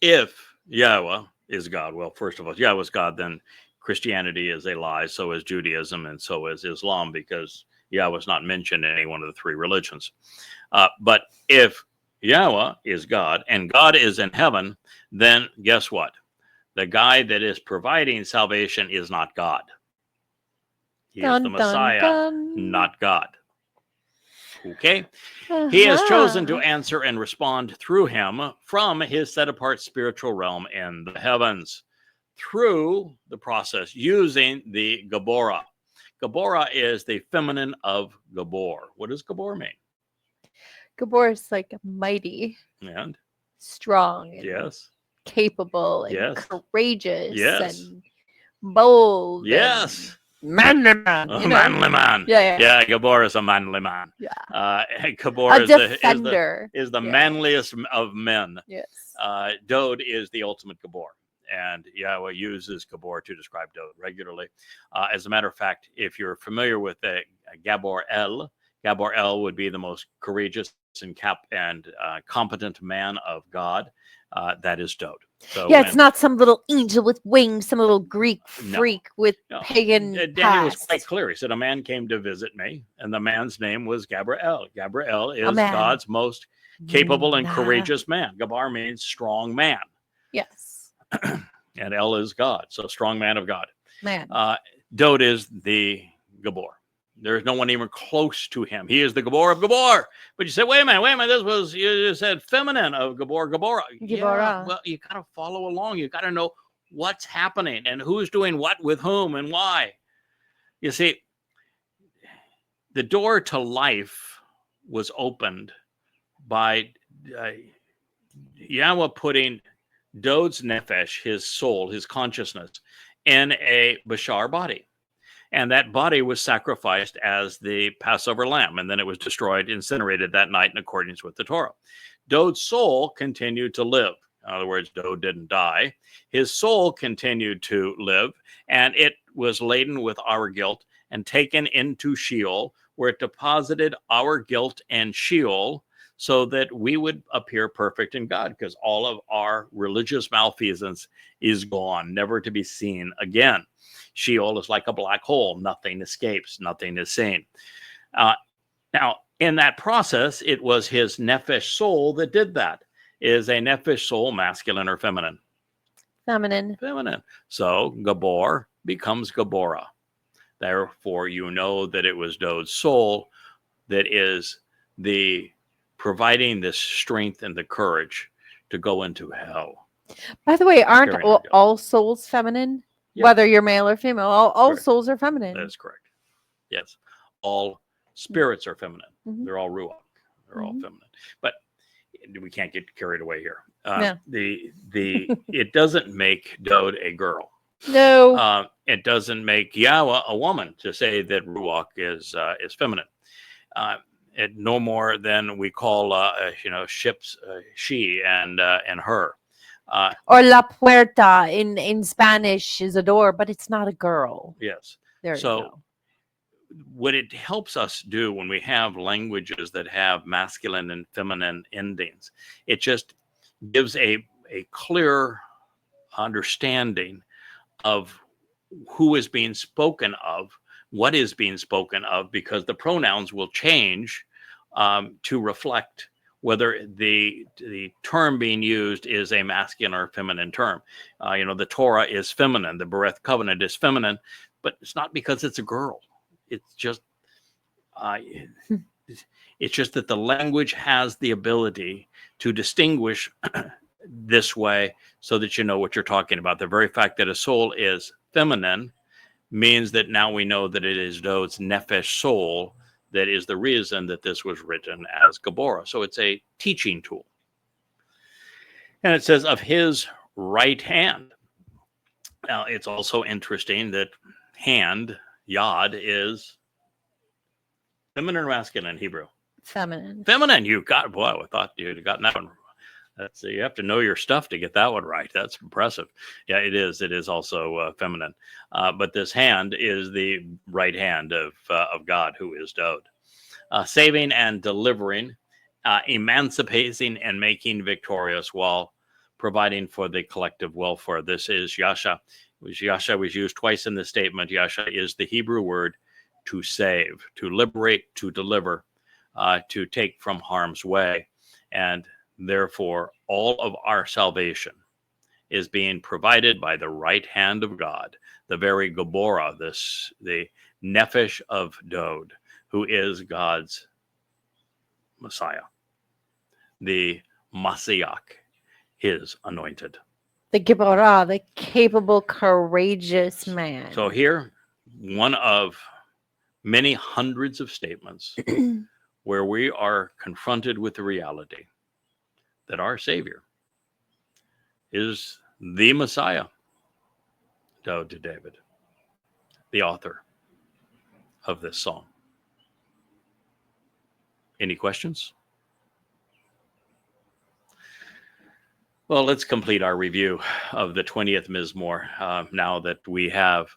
S2: If Yahweh is God, well, first of all, if Yahweh is God, then Christianity is a lie, so is Judaism, and so is Islam, because Yahweh is not mentioned in any one of the 3 religions. But if Yahweh is God, and God is in heaven, then guess what? The guy that is providing salvation is not God. He is the Messiah, not God. Okay? He has chosen to answer and respond through him from his set-apart spiritual realm in the heavens through the process using the Gabora. Gabora is the feminine of Gabor. What does Gabor mean?
S1: Gabor is like
S2: mighty and
S1: strong and
S2: yes,
S1: capable and courageous and bold.
S2: Yes.
S1: Manly man.
S2: Manly man. Yeah, Gabor is a manly man.
S1: Yeah.
S2: Gabor is the manliest of men.
S1: Yes.
S2: Dode is the ultimate Gabor. and Yahweh uses Gabor to describe Dode regularly. As a matter of fact, if you're familiar with Gabor El would be the most courageous and competent man of God. That is Dode. So
S1: yeah, it's not some little angel with wings, some little Greek
S2: No,
S1: freak with pagan
S2: Daniel was
S1: past.
S2: quite clear. He said, a man came to visit me, and the man's name was Gabriel. Gabriel is
S1: man.
S2: God's most capable and
S1: Nah.
S2: courageous man. Gabar means strong man,
S1: Yes,
S2: and El is God, so strong man of God.
S1: man.
S2: Dode is the Gabor. There's no one even close to him. He is the Gabor of Gabor. But you said, wait a minute. This was, you said feminine of Gabor, Gabora. Yeah, well, you got to follow along. You got to know what's happening and who's doing what with whom and why. You see, the door to life was opened by Yahweh putting Dode's nefesh, his soul, his consciousness, in a Bashar body. And that body was sacrificed as the Passover lamb, and then it was destroyed, incinerated that night in accordance with the Torah. Dode's soul continued to live. In other words, Dode didn't die. His soul continued to live, and it was laden with our guilt and taken into Sheol, where it deposited our guilt and Sheol so that we would appear perfect in God, because all of our religious malfeasance is gone, never to be seen again. Sheol is like a black hole. Nothing escapes. Nothing is seen. Now, in that process, it was his nefesh soul that did that. Is a nefesh soul masculine or feminine?
S1: Feminine.
S2: Feminine. So Gabor becomes Gabora. Therefore, you know that it was Dode's soul that is the providing this strength and the courage to go into hell.
S1: By the way, aren't all souls feminine? Yeah. Whether you're male or female, all souls are feminine.
S2: That is correct. Yes. All spirits are feminine. Mm-hmm. They're all ruach. They're all feminine. But we can't get carried away here.
S1: No.
S2: It doesn't make Dode a girl.
S1: No.
S2: It doesn't make Yahweh a woman to say that ruach is feminine. It no more than we call ships she and her.
S1: Or La Puerta in Spanish is a door, but it's not a girl.
S2: Yes.
S1: There you go.
S2: What it helps us do when we have languages that have masculine and feminine endings, it just gives a clear understanding of who is being spoken of, what is being spoken of, because the pronouns will change to reflect whether the term being used is a masculine or feminine term. The Torah is feminine, the Bereth covenant is feminine, but it's not because it's a girl. It's just that the language has the ability to distinguish this way so that you know what you're talking about. The very fact that a soul is feminine means that now we know that it is Dode's nefesh soul that is the reason that this was written as Gabora. So it's a teaching tool. And it says of his right hand. Now, it's also interesting that hand, yod, is feminine or masculine in Hebrew?
S1: Feminine.
S2: Feminine. You got, boy, I thought you'd have gotten that one. You have to know your stuff to get that one right. That's impressive. Yeah, it is. It is also feminine. But this hand is the right hand of God, who is Dode. Saving and delivering, emancipating and making victorious while providing for the collective welfare. This is Yasha. Yasha was used twice in this statement. Yasha is the Hebrew word to save, to liberate, to deliver, to take from harm's way. And therefore, all of our salvation is being provided by the right hand of God, the very Gabora, the Nefesh of Dode, who is God's Messiah, the Mashiach, his anointed.
S1: The Gibora, the capable, courageous man.
S2: So here, one of many hundreds of statements where we are confronted with the reality that our Savior is the Messiah, Dode to David, the author of this song. Any questions? Well, let's complete our review of the 20th Mizmor now that we have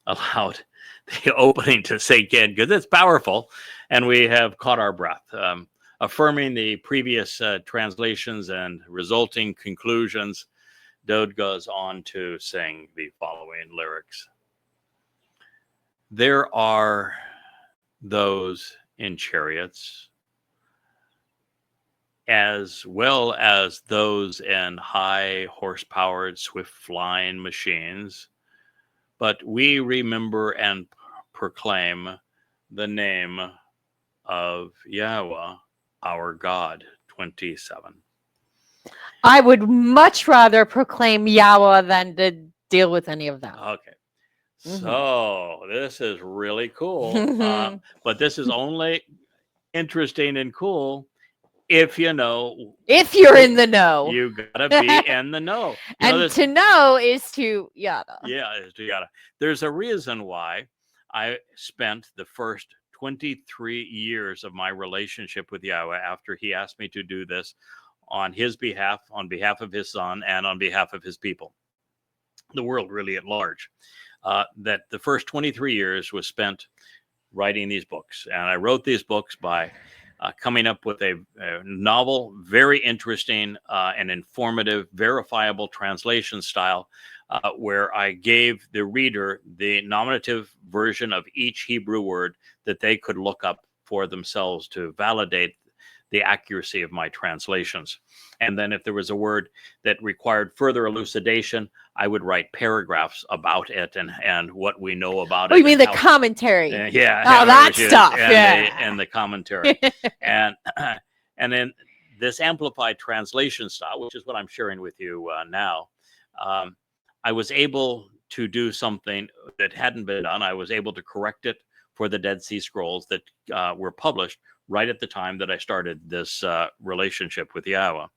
S2: allowed the opening to sink in, because it's powerful, and we have caught our breath. Affirming the previous translations and resulting conclusions, Dode goes on to sing the following lyrics. There are those in chariots, as well as those in high horsepowered, swift flying machines. But we remember and proclaim the name of Yahowah, our God. 27.
S1: I would much rather proclaim Yahowah than to deal with any of that.
S2: Okay. So this is really cool. But this is only interesting and cool if you know.
S1: If you're in the know.
S2: You gotta be in the know.
S1: And to know is to yada.
S2: Yeah, is to yada. There's a reason why I spent the first 23 years of my relationship with Yahowah after he asked me to do this on his behalf, on behalf of his son, and on behalf of his people, the world really at large. That the first 23 years was spent writing these books. And I wrote these books by coming up with a novel, very interesting and informative, verifiable translation style where I gave the reader the nominative version of each Hebrew word that they could look up for themselves to validate the accuracy of my translations. And then if there was a word that required further elucidation, I would write paragraphs about it and what we know about it.
S1: Oh, you mean the commentary?
S2: Yeah.
S1: Oh, that stuff.
S2: And the commentary. and then this amplified translation style, which is what I'm sharing with you now, I was able to do something that hadn't been done. I was able to correct it for the Dead Sea Scrolls that were published right at the time that I started this relationship with Yahowah.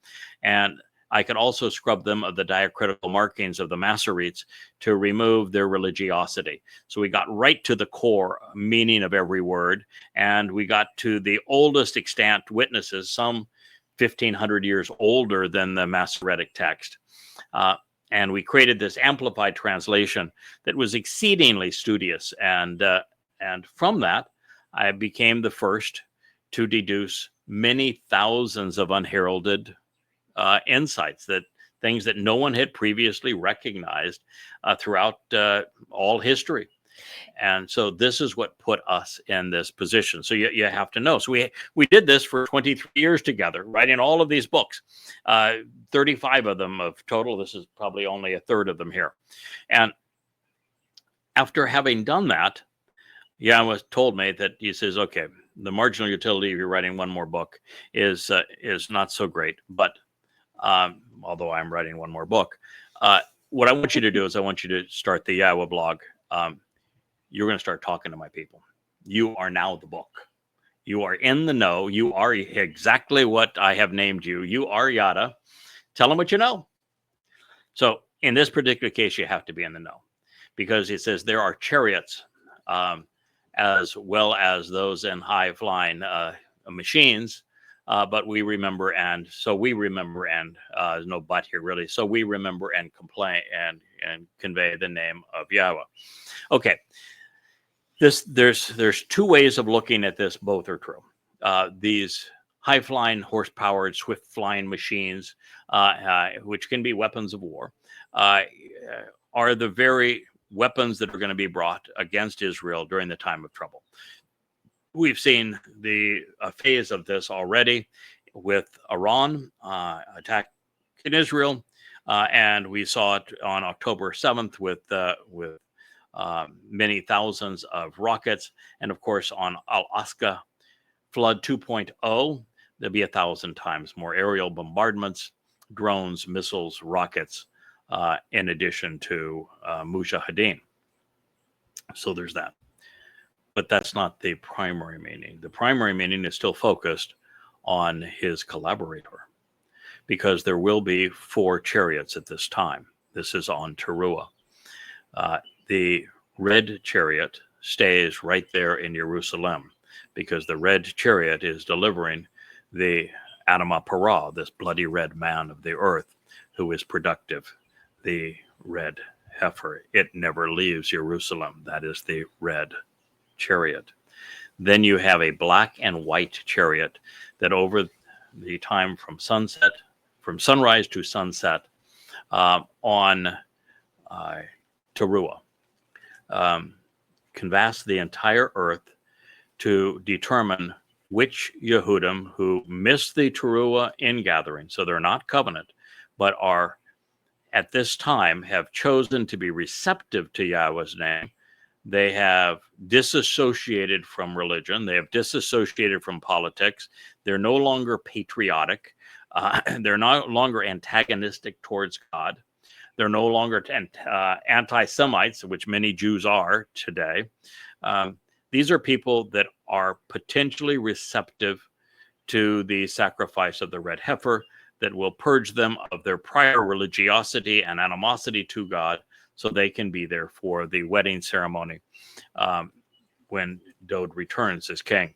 S2: And I could also scrub them of the diacritical markings of the Masoretes to remove their religiosity. So we got right to the core meaning of every word, and we got to the oldest extant witnesses, some 1,500 years older than the Masoretic text. And we created this amplified translation that was exceedingly studious. And from that, I became the first to deduce many thousands of unheralded insights, that things that no one had previously recognized throughout all history. And so this is what put us in this position. So you have to know. So we did this for 23 years together, writing all of these books, 35 of them of total. This is probably only a third of them here. And after having done that, Yahowah told me that he says, okay, the marginal utility of you writing one more book is not so great. But although I'm writing one more book, what I want you to do is I want you to start the Yahowah blog. You're going to start talking to my people. You are now the book. You are in the know. You are exactly what I have named you. You are Yada. Tell them what you know. So in this particular case, you have to be in the know, because it says there are chariots as well as those in high flying machines. But we remember, and so we remember, and there's no but here really. So we remember and complain and convey the name of Yahowah. Okay. There's two ways of looking at this. Both are true. These high-flying, horse-powered, swift-flying machines, which can be weapons of war, are the very weapons that are going to be brought against Israel during the time of trouble. We've seen a phase of this already with Iran attacking Israel, and we saw it on October 7th with many thousands of rockets. And of course, on Al-Aqsa Flood 2.0, there'll be 1,000 times more aerial bombardments, drones, missiles, rockets, in addition to Mujahideen. So there's that. But that's not the primary meaning. The primary meaning is still focused on his collaborator, because there will be 4 chariots at this time. This is on Towrah. The red chariot stays right there in Jerusalem, because the red chariot is delivering the Adamah Parah, this bloody red man of the earth, who is productive, the red heifer. It never leaves Jerusalem. That is the red chariot. Then you have a black and white chariot that over the time from sunrise to sunset on Towrah, canvass the entire earth to determine which Yehudim who missed the Towrah ingathering, so they're not covenant, but are at this time have chosen to be receptive to Yahweh's name. They have disassociated from religion. They have disassociated from politics. They're no longer patriotic. They're no longer antagonistic towards God. They're no longer anti-Semites, which many Jews are today. These are people that are potentially receptive to the sacrifice of the red heifer that will purge them of their prior religiosity and animosity to God, so they can be there for the wedding ceremony when Dode returns as king.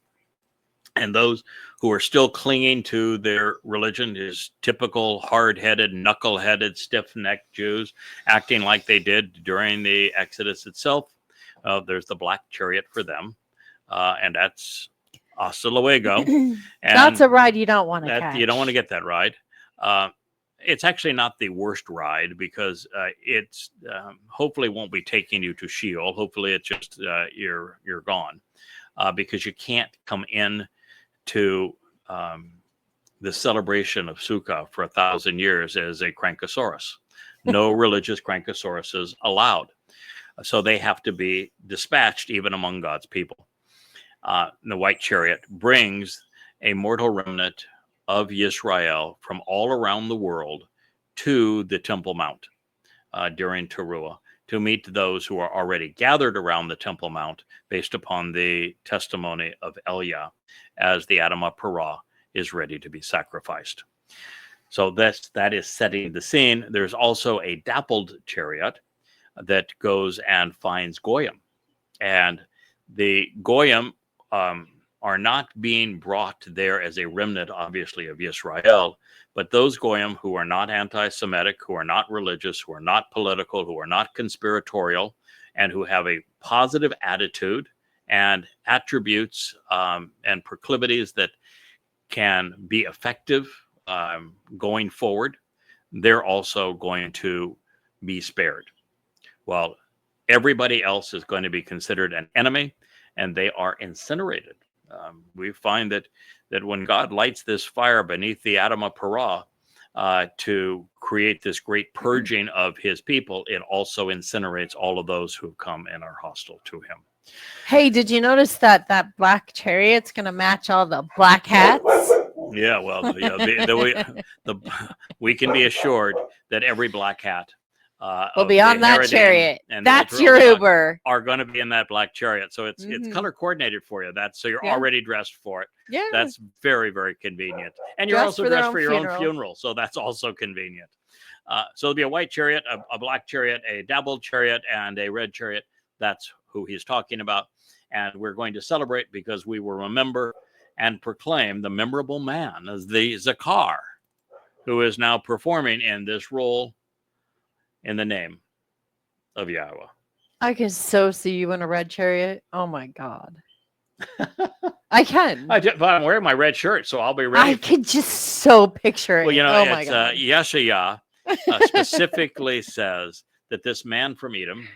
S2: And those who are still clinging to their religion is typical hard-headed, knuckle-headed, stiff-necked Jews acting like they did during the Exodus itself. There's the black chariot for them, and that's hasta luego. And
S1: that's a ride you don't want to catch.
S2: You don't want to get that ride. It's actually not the worst ride because it's hopefully won't be taking you to Sheol. Hopefully it's just you're gone because you can't come in to the celebration of Sukkah for 1,000 years as a Crankosaurus. No religious Crankosauruses allowed. So they have to be dispatched even among God's people. The white chariot brings a mortal remnant of Yisrael from all around the world to the Temple Mount during Towrah to meet those who are already gathered around the Temple Mount based upon the testimony of Eliah as the Adamah Parah is ready to be sacrificed. So that is setting the scene. There's also a dappled chariot that goes and finds Goyim. And the Goyim are not being brought there as a remnant, obviously, of Yisrael, but those Goyim who are not anti-Semitic, who are not religious, who are not political, who are not conspiratorial, and who have a positive attitude and attributes and proclivities that can be effective going forward, they're also going to be spared. Well, everybody else is going to be considered an enemy, and they are incinerated. We find that when God lights this fire beneath the Adamah Parah to create this great purging of his people, it also incinerates all of those who come and are hostile to him.
S1: Hey, did you notice that black chariot's going to match all the black hats?
S2: Yeah, well, we can be assured that every black hat
S1: will be on that chariot. That's your Uber.
S2: Are going to be in that black chariot. So it's color coordinated for you. So you're already dressed for it. Yeah. That's very, very convenient. And you're also dressed for your own funeral. So that's also convenient. So there'll be a white chariot, a black chariot, a dappled chariot, and a red chariot. That's who he's talking about. And we're going to celebrate because we will remember and proclaim the memorable man as the Zakar, who is now performing in this role in the name of Yahowah.
S1: I can so see you in a red chariot. Oh my God. I can.
S2: But I'm wearing my red shirt, so I'll be ready.
S1: I could just so picture it.
S2: Well,
S1: my God.
S2: Yeshayah specifically says that this man from Edom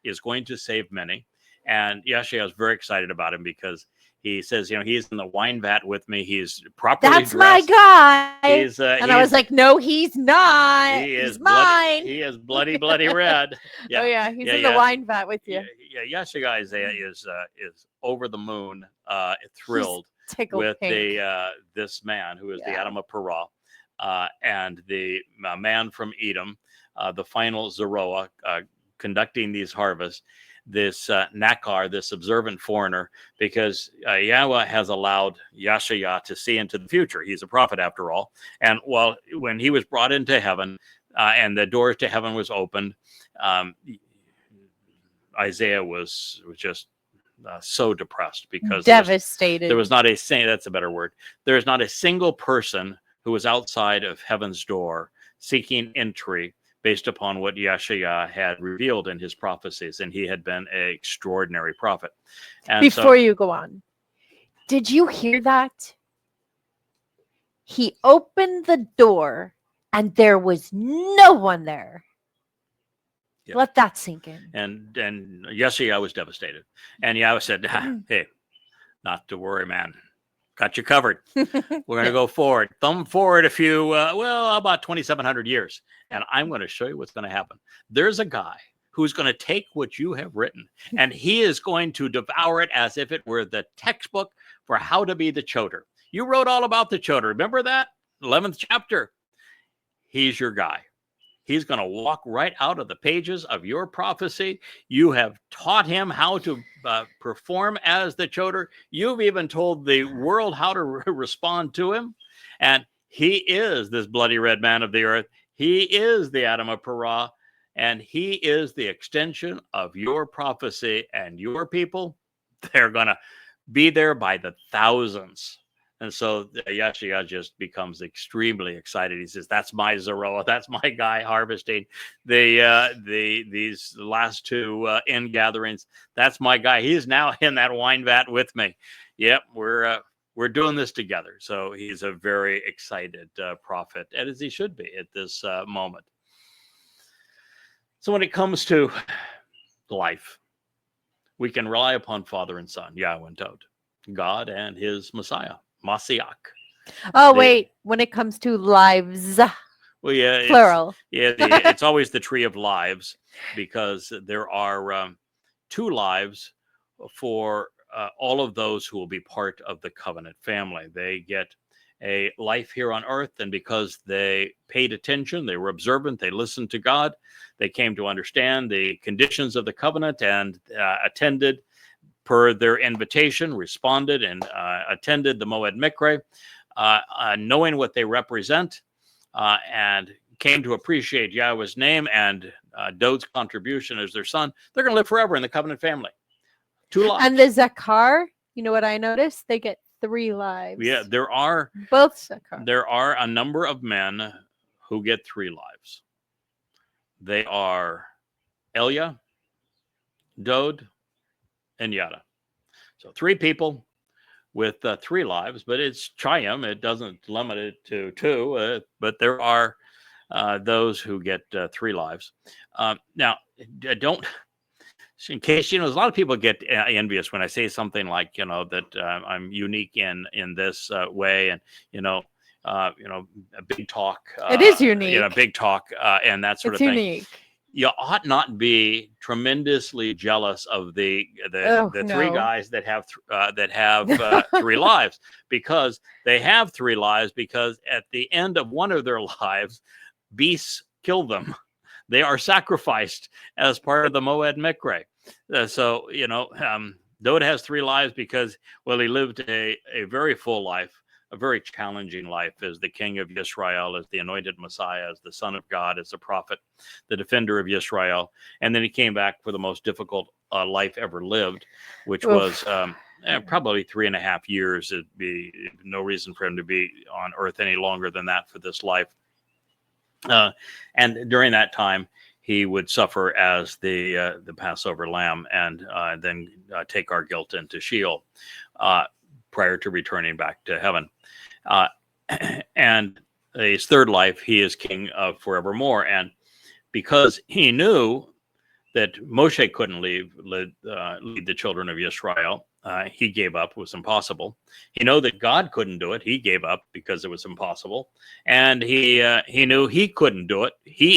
S2: is going to save many. And Yeshayah is very excited about him because he says, he's in the wine vat with me. He's properly
S1: That's
S2: dressed.
S1: my guy. And I was like, no, he's not. He's mine.
S2: He is bloody red.
S1: Yeah. Oh, yeah. He's in the wine vat with you.
S2: Yeah. Yeshayah is over the moon, thrilled with this man who is the Adamah Parah and the man from Edom, the final Zeroah, conducting these harvests. This Nakar, this observant foreigner, because Yahweh has allowed Yeshayah to see into the future. He's a prophet after all. And when he was brought into heaven and the doors to heaven was opened, Isaiah was just so depressed because
S1: devastated.
S2: There was not a that's a better word. There is not a single person who was outside of heaven's door seeking entry based upon what Yeshua had revealed in his prophecies, and he had been an extraordinary prophet. And
S1: Before you go on, did you hear that? He opened the door and there was no one there.
S2: Yeah.
S1: Let that sink in.
S2: And Yeshua was devastated. And Yahweh said, hey, not to worry, man. Got you covered. We're going to go forward. Thumb forward a few, about 2,700 years. And I'm going to show you what's going to happen. There's a guy who's going to take what you have written, and he is going to devour it as if it were the textbook for how to be the choder. You wrote all about the choder. Remember that? 11th chapter. He's your guy. He's going to walk right out of the pages of your prophecy. You have taught him how to perform as the choder. You've even told the world how to respond to him. And he is this bloody red man of the earth. He is the Adam of Perah. And he is the extension of your prophecy. And your people, they're going to be there by the thousands. And so Yeshua just becomes extremely excited. He says, "That's my Zeroah. That's my guy harvesting these last two end gatherings. That's my guy. He's now in that wine vat with me. Yep, we're doing this together." So he's a very excited prophet, and as he should be at this moment. So when it comes to life, we can rely upon Father and Son, Yahweh and Tod, God and His Messiah. Mashiach.
S1: Oh, wait. When it comes to lives,
S2: well, yeah,
S1: plural.
S2: It's always the tree of lives, because there are 2 lives for all of those who will be part of the covenant family. They get a life here on earth, and because they paid attention, they were observant, they listened to God, they came to understand the conditions of the covenant and attended per their invitation, responded and attended the Moed Mikre, knowing what they represent, and came to appreciate Yahweh's name and Dod's contribution as their son. They're going to live forever in the covenant family. 2 lives.
S1: And the Zakar, you know what I noticed? They get 3 lives.
S2: Yeah, there are
S1: both Zakar.
S2: There are a number of men who get 3 lives. They are Elia, Dod, and Yada. So 3 people with 3 lives, but it's Chayim. It doesn't limit it to 2, but there are those who get 3 lives. Now, don't, in case, there's a lot of people get envious when I say something like, that I'm unique in this way, and, a big talk.
S1: It is unique.
S2: Big talk and that sort of thing. It's unique. You ought not be tremendously jealous of the 3 guys that have 3 lives, because they have 3 lives, because at the end of one of their lives, beasts kill them. They are sacrificed as part of the Moed Mikre. So, Dod has 3 lives because, he lived a very full life, a very challenging life as the king of Yisrael, as the anointed Messiah, as the Son of God, as the prophet, the defender of Yisrael. And then he came back for the most difficult life ever lived, which was probably 3.5 years. It'd be no reason for him to be on earth any longer than that for this life. And during that time, he would suffer as the Passover lamb, and then take our guilt into Sheol prior to returning back to heaven. And his 3rd life, he is king of forevermore. And because he knew that Moshe couldn't lead the children of Yisrael, he gave up. It was impossible. He knew that God couldn't do it. He gave up because it was impossible. And he knew he couldn't do it.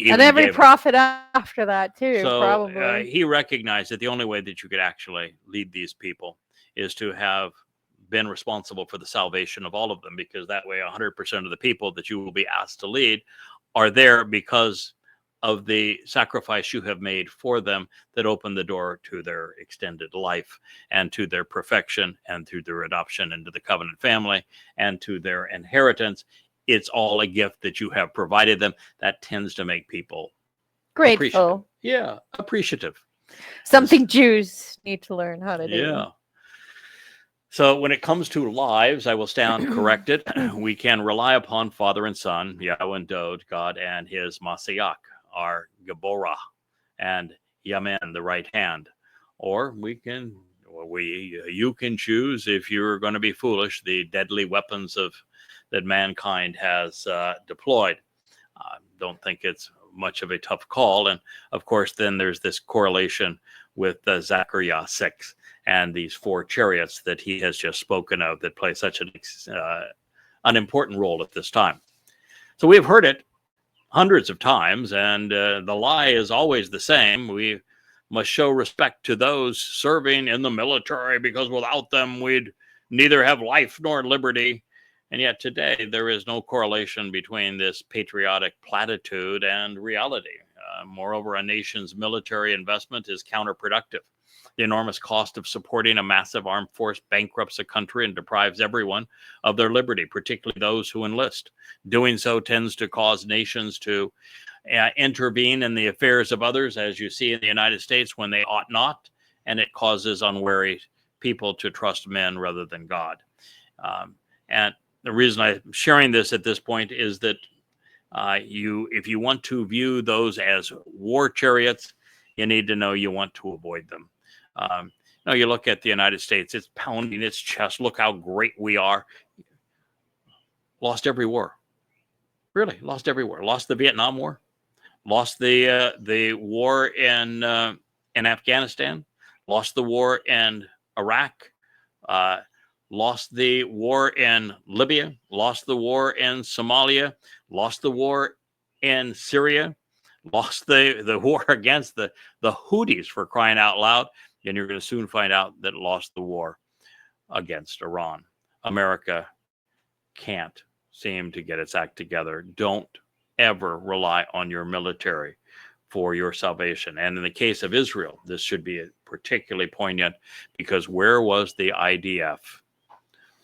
S1: And every prophet after that too,
S2: so,
S1: probably.
S2: He recognized that the only way that you could actually lead these people is to have been responsible for the salvation of all of them, because that way 100% of the people that you will be asked to lead are there because of the sacrifice you have made for them, that opened the door to their extended life and to their perfection and to their adoption into the covenant family and to their inheritance. It's all a gift that you have provided them. That tends to make people
S1: grateful.
S2: Appreciative.
S1: Something Jews need to learn how to do.
S2: Yeah. So when it comes to lives, I will stand corrected. We can rely upon Father and Son, Yahweh and Dod, God and his Masiach, our Geborah, and Yamen, the right hand. Or you can choose, if you're going to be foolish, the deadly weapons that mankind has deployed. Don't think it's much of a tough call. And of course, then there's this correlation with Zechariah 6 and these 4 chariots that he has just spoken of that play such an important role at this time. So we've heard it hundreds of times, and the lie is always the same. We must show respect to those serving in the military because without them we'd neither have life nor liberty. And yet today there is no correlation between this patriotic platitude and reality. Moreover, a nation's military investment is counterproductive. The enormous cost of supporting a massive armed force bankrupts a country and deprives everyone of their liberty, particularly those who enlist. Doing so tends to cause nations to intervene in the affairs of others, as you see in the United States, when they ought not, and it causes unwary people to trust men rather than God. And the reason I'm sharing this at this point is that if you want to view those as war chariots, you need to know you want to avoid them. You look at the United States, it's pounding its chest. Look how great we are. Lost every war. Really, lost every war. Lost the Vietnam War. Lost the war in Afghanistan. Lost the war in Iraq. Lost the war in Libya. Lost the war in Somalia. Lost the war in Syria. Lost the war against the Houthis, for crying out loud. And you're going to soon find out that lost the war against Iran. America can't seem to get its act together. Don't ever rely on your military for your salvation. And in the case of Israel, this should be particularly poignant, because where was the IDF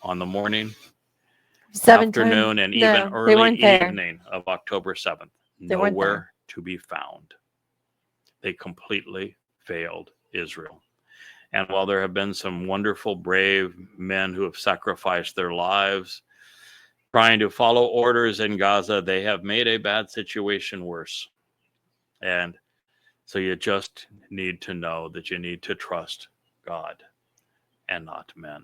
S2: on the morning, afternoon, and even early evening of October 7th? Nowhere to be found. They completely failed Israel. And while there have been some wonderful, brave men who have sacrificed their lives trying to follow orders in Gaza, they have made a bad situation worse. And so you just need to know that you need to trust God and not men.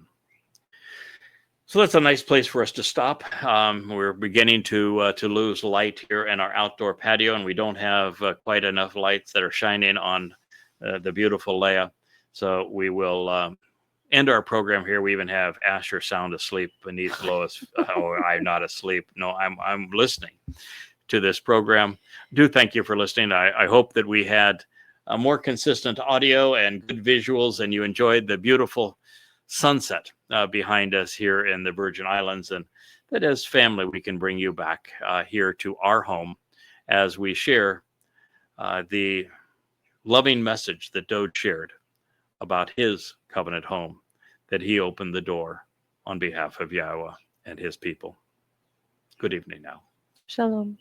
S2: So that's a nice place for us to stop. We're beginning to lose light here in our outdoor patio, and we don't have quite enough lights that are shining on the beautiful Leah. So we will end our program here. We even have Asher sound asleep beneath Lois. Oh, I'm not asleep. No, I'm listening to this program. Do thank you for listening. I hope that we had a more consistent audio and good visuals, and you enjoyed the beautiful sunset behind us here in the Virgin Islands, and that as family we can bring you back here to our home as we share the loving message that Dode shared about his covenant home, that he opened the door on behalf of Yahowah and his people. Good evening now.
S1: Shalom.